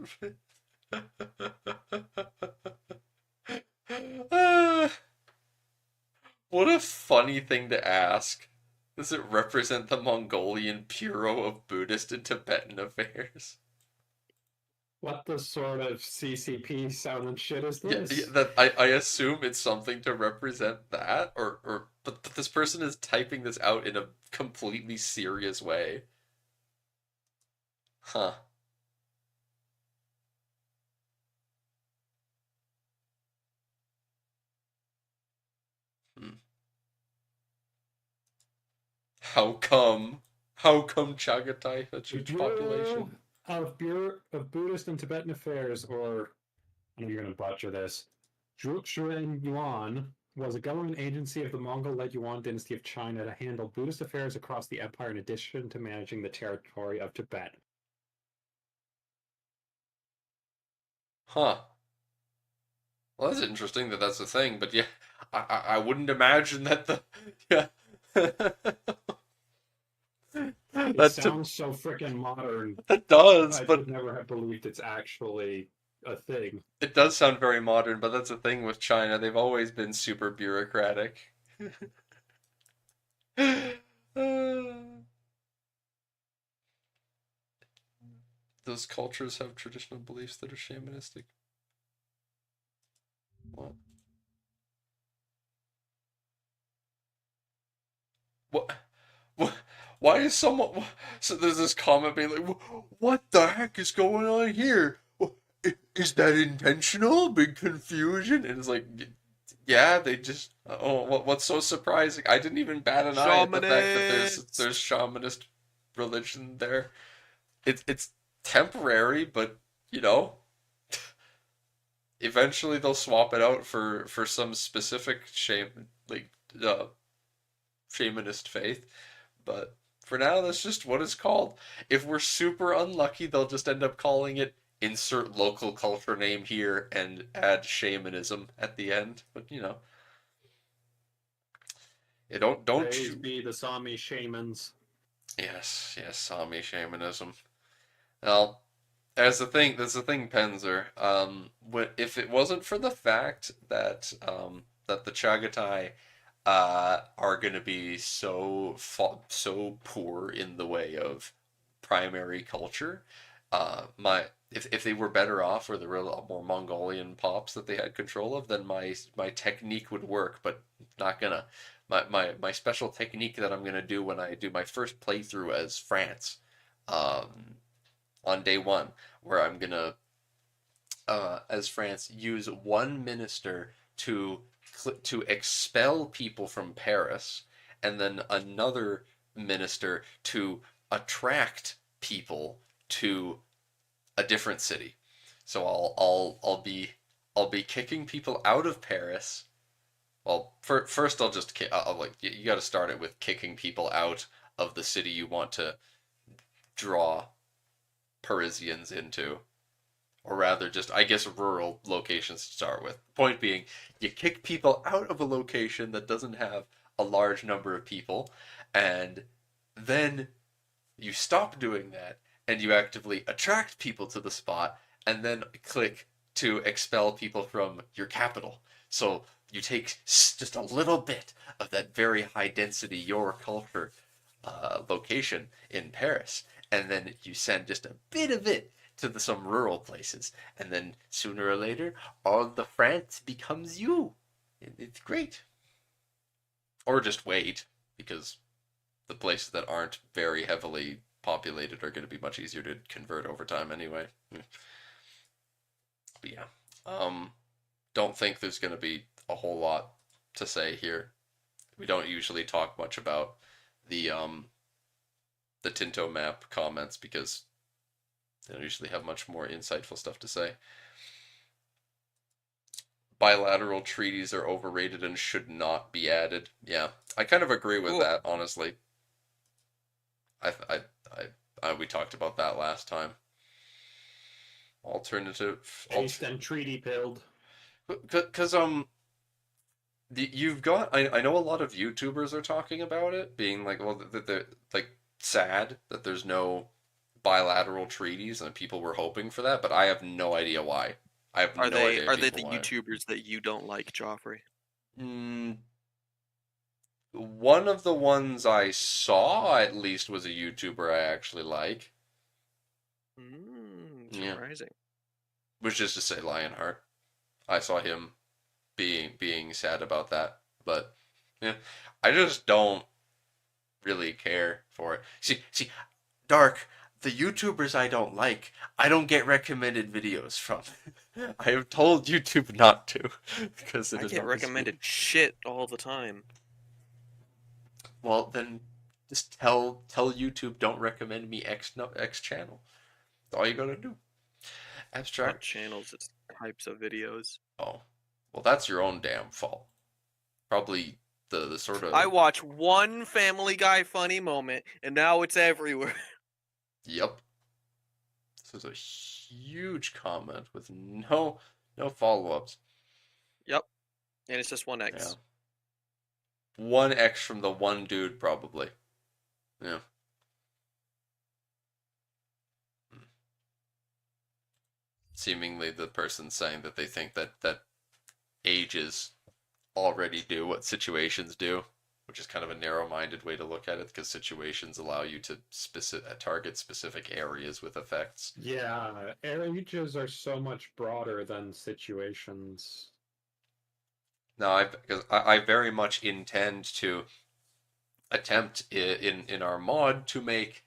What a funny thing to ask. Does it represent the Mongolian Bureau of Buddhist and Tibetan Affairs? What the sort of CCP sounding shit is Yeah, this? that I assume it's something to represent that, but this person is typing this out in a completely serious way. Huh. Hmm. How come? How come Chagatai such a huge population? Of Buddhist and Tibetan Affairs, or I know you're going to butcher this. Zhuxuan Yuan was a government agency of the Mongol-led Yuan dynasty of China to handle Buddhist affairs across the empire in addition to managing the territory of Tibet. Huh. Well, that's interesting that that's a thing, but yeah, I wouldn't imagine that the yeah. It sounds so freaking modern. That does, I but would never have believed it's actually a thing. it does sound very modern. But that's the thing with China; they've always been super bureaucratic. Those cultures have traditional beliefs that are shamanistic. What? What? What? Why is someone? So there's this comment being like, "What the heck is going on here? Is that intentional? Big confusion." And it's like, yeah, they just. Oh, what's so surprising? I didn't even bat an eye at the fact that Shamanist. there's shamanist religion there. It's temporary, but you know, eventually they'll swap it out for some specific uh, shamanist faith. But for now, that's just what it's called. If we're super unlucky, they'll just end up calling it insert local culture name here and add shamanism at the end. But you know, you don't Praise you. be the Sami shamans. Yes, Sami shamanism. Well, that's the thing, Penzer. If it wasn't for the fact that the Chagatai are going to be so poor in the way of primary culture, my if they were better off, or there were a lot more Mongolian pops that they had control of, then my technique would work. But not gonna. My special technique that I'm gonna do when I do my first playthrough as France. Um, on day one, where I'm gonna, as France, use one minister to expel people from Paris, and then another minister to attract people to a different city. So I'll be kicking people out of Paris. Well, first I'll just I'll, like you got to start it with kicking people out of the city you want to draw Parisians into, or rather just, I guess, rural locations to start with. Point being, you kick people out of a location that doesn't have a large number of people, and then you stop doing that and you actively attract people to the spot, and then click to expel people from your capital. So you take just a little bit of that very high density your culture location in Paris, and then you send just a bit of it to some rural places, and then sooner or later, all the France becomes you. It's great. Or just wait, because the places that aren't very heavily populated are going to be much easier to convert over time anyway. But yeah, don't think there's going to be a whole lot to say here. We don't usually talk much about the Tinto map comments because they don't usually have much more insightful stuff to say. Bilateral treaties are overrated and should not be added. Yeah, I kind of agree with that, honestly. I, I, we talked about that last time. Based and treaty build. Because you've got, I know a lot of YouTubers are talking about it, being like, well, they're like sad that there's no bilateral treaties, and people were hoping for that, but I have no idea why. I have Are no they idea are they the why. YouTubers that you don't like, Joffrey? Mm, one of the ones I saw, at least, was a YouTuber I actually like. Yeah, Surprising. which is to say Lionheart. I saw him being sad about that, but yeah, I just don't really care for it. See, Dark, the YouTubers I don't like, I don't get recommended videos from. I have told YouTube not to because it I is get obviously. recommended shit all the time. Well, then just tell YouTube don't recommend me X channel. That's all you gotta do. Not Abstract. channels, it's types of videos. Oh, well, that's your own damn fault. Probably the sort I of. watch one Family Guy funny moment, and now it's everywhere. Yep. This is a huge comment with no follow ups. Yep. And it's just 1x. Yeah. 1x from the one dude, probably. Yeah. Seemingly the person saying that they think that ages already do what situations do, which is kind of a narrow-minded way to look at it, because situations allow you to target specific areas with effects. Yeah, ages are so much broader than situations. Now, because I very much intend to attempt in our mod to make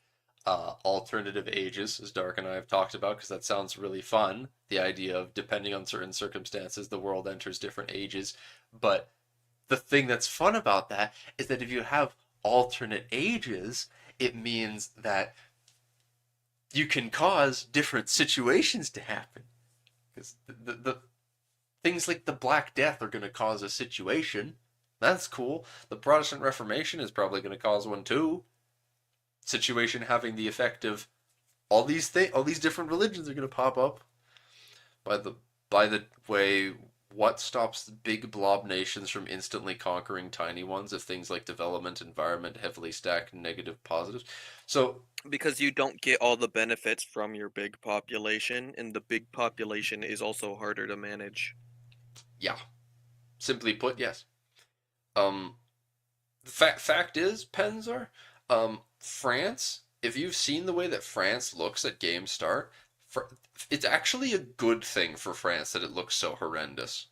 alternative ages, as Dark and I have talked about, because that sounds really fun. The idea of, depending on certain circumstances, the world enters different ages. But the thing that's fun about that is that if you have alternate ages, it means that you can cause different situations to happen. Because the things like the Black Death are going to cause a situation. That's cool. The Protestant Reformation is probably going to cause one too. Situation having the effect of all these different religions are going to pop up. By the way, what stops the big blob nations from instantly conquering tiny ones if things like development, environment heavily stack negative positives? So Because you don't get all the benefits from your big population, and the big population is also harder to manage. yeah, simply put, yes. Um, fact is, Penzar, France. If you've seen the way that France looks at game start, it's actually a good thing for France that it looks so horrendous.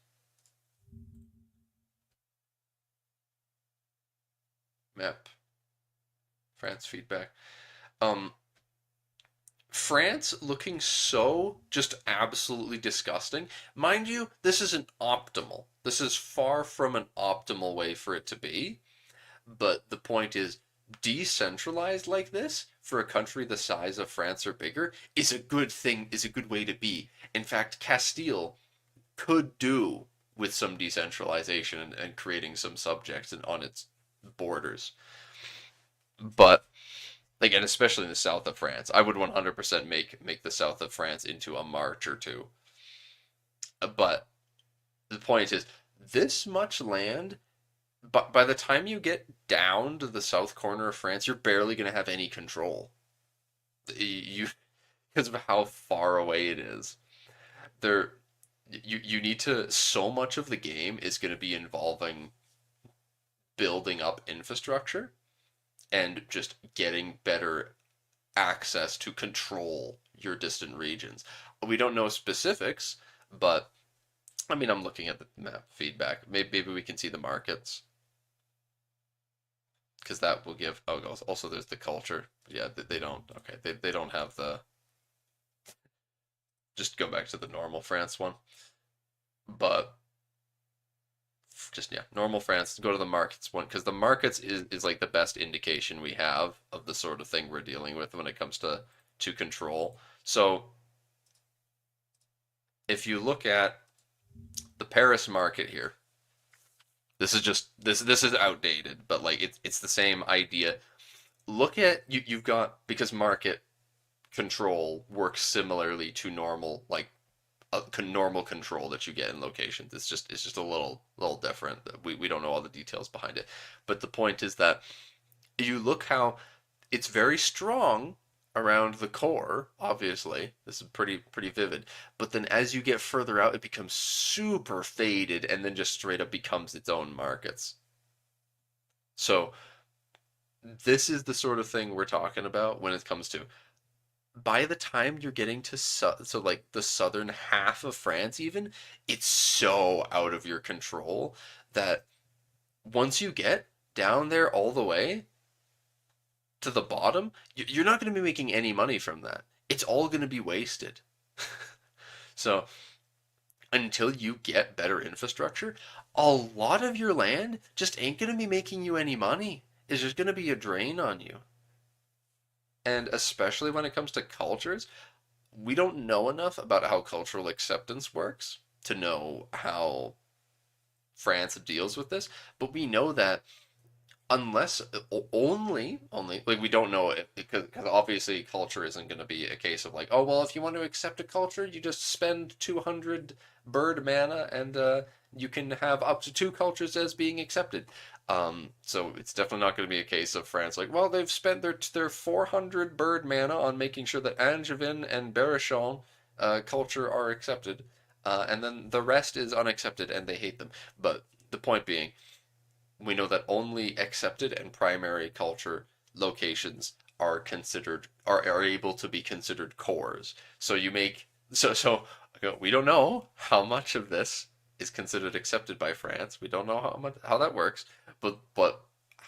Map. France feedback. Um, France looking so just absolutely disgusting. Mind you, this isn't optimal. This is far from an optimal way for it to be. But the point is, decentralized like this for a country the size of France or bigger is a good thing, is a good way to be. In fact, Castile could do with some decentralization and creating some subjects on its borders. But again, especially in the south of France, I would 100% make the south of France into a march or two. But the point is, this much land, but by the time you get down to the south corner of France, you're barely going to have any control. You because of how far away it is. There, you need to. So much of the game is going to be involving building up infrastructure and just getting better access to control your distant regions. We don't know specifics, but I mean, I'm looking at the map feedback. Maybe we can see the markets, because that will give. Oh, also there's the culture. Yeah, they don't. Okay, they don't have the. Just go back to the normal France one. But just, yeah, normal France. Go to the markets one, because the markets is like the best indication we have of the sort of thing we're dealing with when it comes to control. So if you look at the Paris market here, this is just this is outdated, but like it's the same idea. Look at you've got, because market control works similarly to normal, like normal control that you get in locations. It's just a little different. We don't know all the details behind it, but the point is that you look how it's very strong around the core. Obviously, this is pretty vivid. But then as you get further out, it becomes super faded, and then just straight up becomes its own markets. So this is the sort of thing we're talking about when it comes to, by the time you're getting to so like the southern half of France even, it's so out of your control that once you get down there all the way to the bottom, you're not going to be making any money from that. It's all going to be wasted. So until you get better infrastructure, a lot of your land just ain't going to be making you any money. It's just going to be a drain on you. And especially when it comes to cultures, we don't know enough about how cultural acceptance works to know how France deals with this, but we know that unless only like, we don't know it, because obviously culture isn't going to be a case of like, oh well, if you want to accept a culture, you just spend 200 bird mana and you can have up to 2 cultures as being accepted. So it's definitely not going to be a case of France like, well, they've spent their 400 bird mana on making sure that Angevin and Berrichon culture are accepted, and then the rest is unaccepted and they hate them. But the point being, we know that only accepted and primary culture locations are able to be considered cores. So you make so we don't know how much of this is considered accepted by France. We don't know how that works, but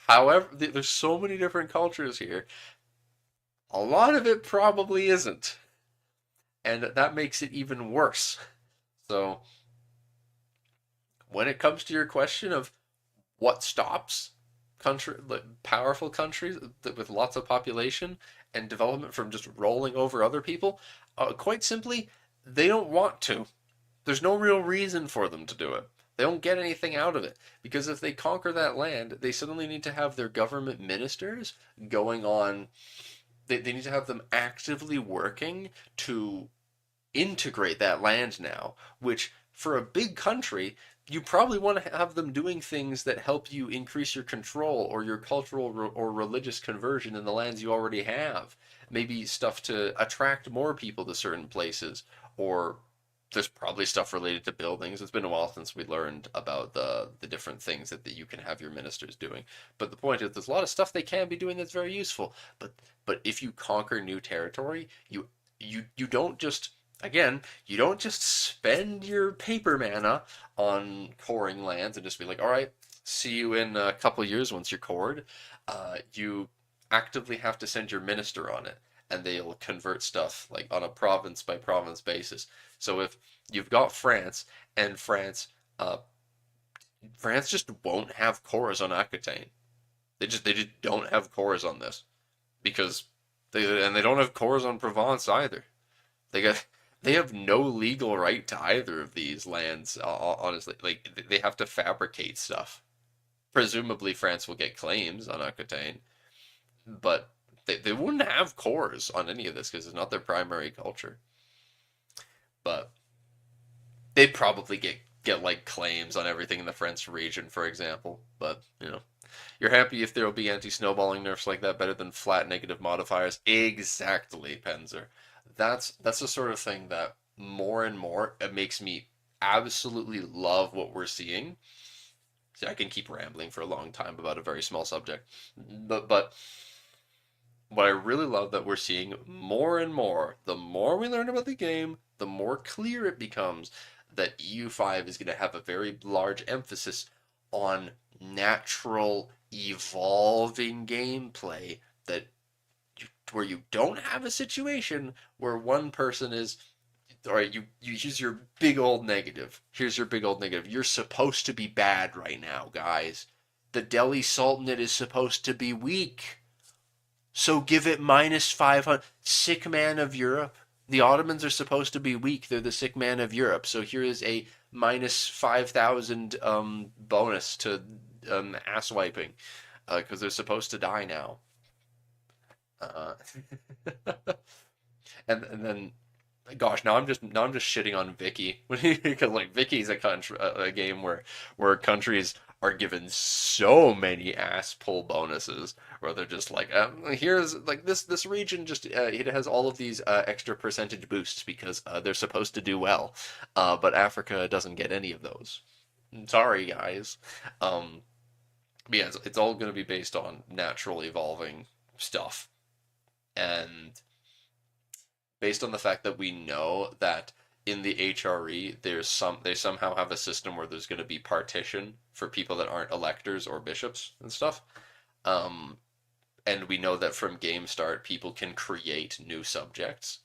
however, there's so many different cultures here. A lot of it probably isn't, and that makes it even worse. So when it comes to your question of what stops powerful countries with lots of population and development from just rolling over other people, quite simply, they don't want to. There's no real reason for them to do it. They don't get anything out of it, because if they conquer that land, they suddenly need to have their government ministers going on. They need to have them actively working to integrate that land now, which for a big country, you probably want to have them doing things that help you increase your control or your cultural or religious conversion in the lands you already have. Maybe stuff to attract more people to certain places, or there's probably stuff related to buildings. It's been a while since we learned about the different things that you can have your ministers doing. But the point is, there's a lot of stuff they can be doing that's very useful. But if you conquer new territory, you don't just, again, you don't just spend your paper mana on coring lands and just be like, all right, see you in a couple years once you're cored. You actively have to send your minister on it, and they'll convert stuff like on a province by province basis. So if you've got France, and France just won't have cores on Aquitaine. They just don't have cores on this, because they don't have cores on Provence either. They got they have no legal right to either of these lands. Honestly, like they have to fabricate stuff. Presumably, France will get claims on Aquitaine, but they wouldn't have cores on any of this because it's not their primary culture. But they'd probably get like claims on everything in the French region, for example. But you're happy if there will be anti-snowballing nerfs like that, better than flat negative modifiers. Exactly, Penzer. That's the sort of thing that more and more it makes me absolutely love what we're seeing. See, I can keep rambling for a long time about a very small subject, but what I really love that we're seeing more and more, the more we learn about the game, the more clear it becomes that EU5 is going to have a very large emphasis on natural, evolving gameplay where you don't have a situation where one person is, all right, you use your big old negative. Here's your big old negative. You're supposed to be bad right now, guys. The Delhi Sultanate is supposed to be weak. So give it minus 500. Sick man of Europe. The Ottomans are supposed to be weak. They're the sick man of Europe. So here is a minus 5,000 bonus to ass wiping because they're supposed to die now. Uh, and then, gosh, now I'm just shitting on Vicky because like Vicky's a game where countries are given so many ass pull bonuses where they're just like, here's like this region just it has all of these extra percentage boosts because they're supposed to do well, but Africa doesn't get any of those. Sorry, guys. But yeah, it's all going to be based on natural evolving stuff, and based on the fact that we know that in the HRE they somehow have a system where there's going to be partition for people that aren't electors or bishops and stuff. Um, and we know that from game start people can create new subjects.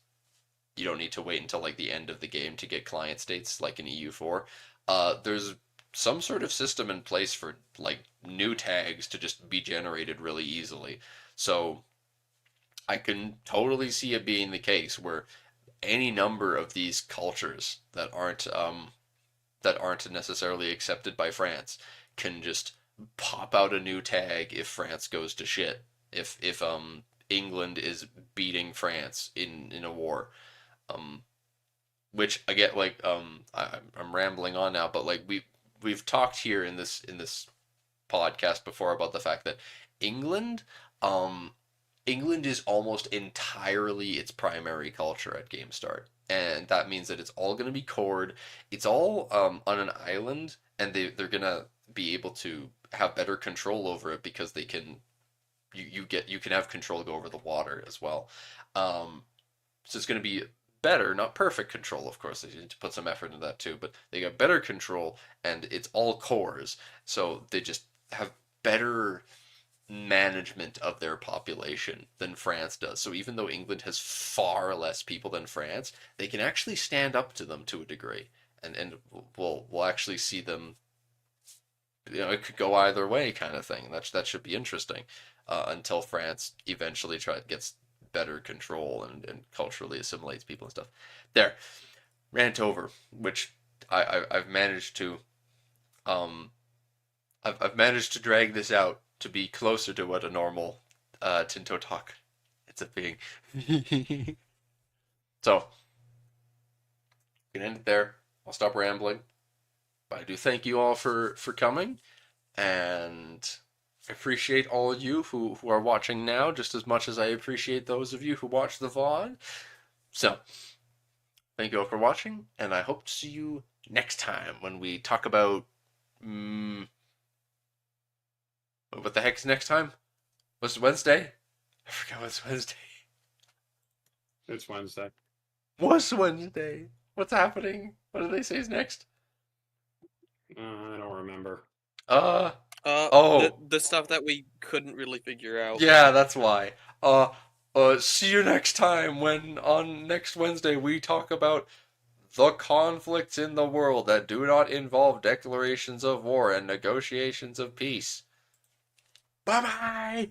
You don't need to wait until like the end of the game to get client states like in EU4. There's some sort of system in place for like new tags to just be generated really easily. So I can totally see it being the case where any number of these cultures that aren't necessarily accepted by France can just pop out a new tag if France goes to shit. If England is beating France in a war. Which I get like I'm rambling on now, but like we've talked here in this podcast before about the fact that England, um, England is almost entirely its primary culture at game start. And that means that it's all going to be cored. It's all on an island, and they're going to be able to have better control over it because they can you can have control over the water as well. Um, so it's going to be better, not perfect control, of course. They need to put some effort into that too, but they got better control, and it's all cores. So they just have better management of their population than France does. So even though England has far less people than France, they can actually stand up to them to a degree, and we'll actually see them. You know, it could go either way, kind of thing. That should be interesting, until France eventually gets better control and culturally assimilates people and stuff. There, rant over. Which I've managed to I've managed to drag this out to be closer to what a normal Tinto talk ends up being. So, we can end it there. I'll stop rambling. But I do thank you all for coming, and I appreciate all of you who are watching now just as much as I appreciate those of you who watch the VOD. So, thank you all for watching, and I hope to see you next time when we talk about... what the heck's next time? What's Wednesday? I forgot what's Wednesday. It's Wednesday. What's Wednesday? What's happening? What do they say is next? I don't remember. The stuff that we couldn't really figure out. Yeah, that's why. See you next time when on next Wednesday we talk about the conflicts in the world that do not involve declarations of war and negotiations of peace. Bye-bye!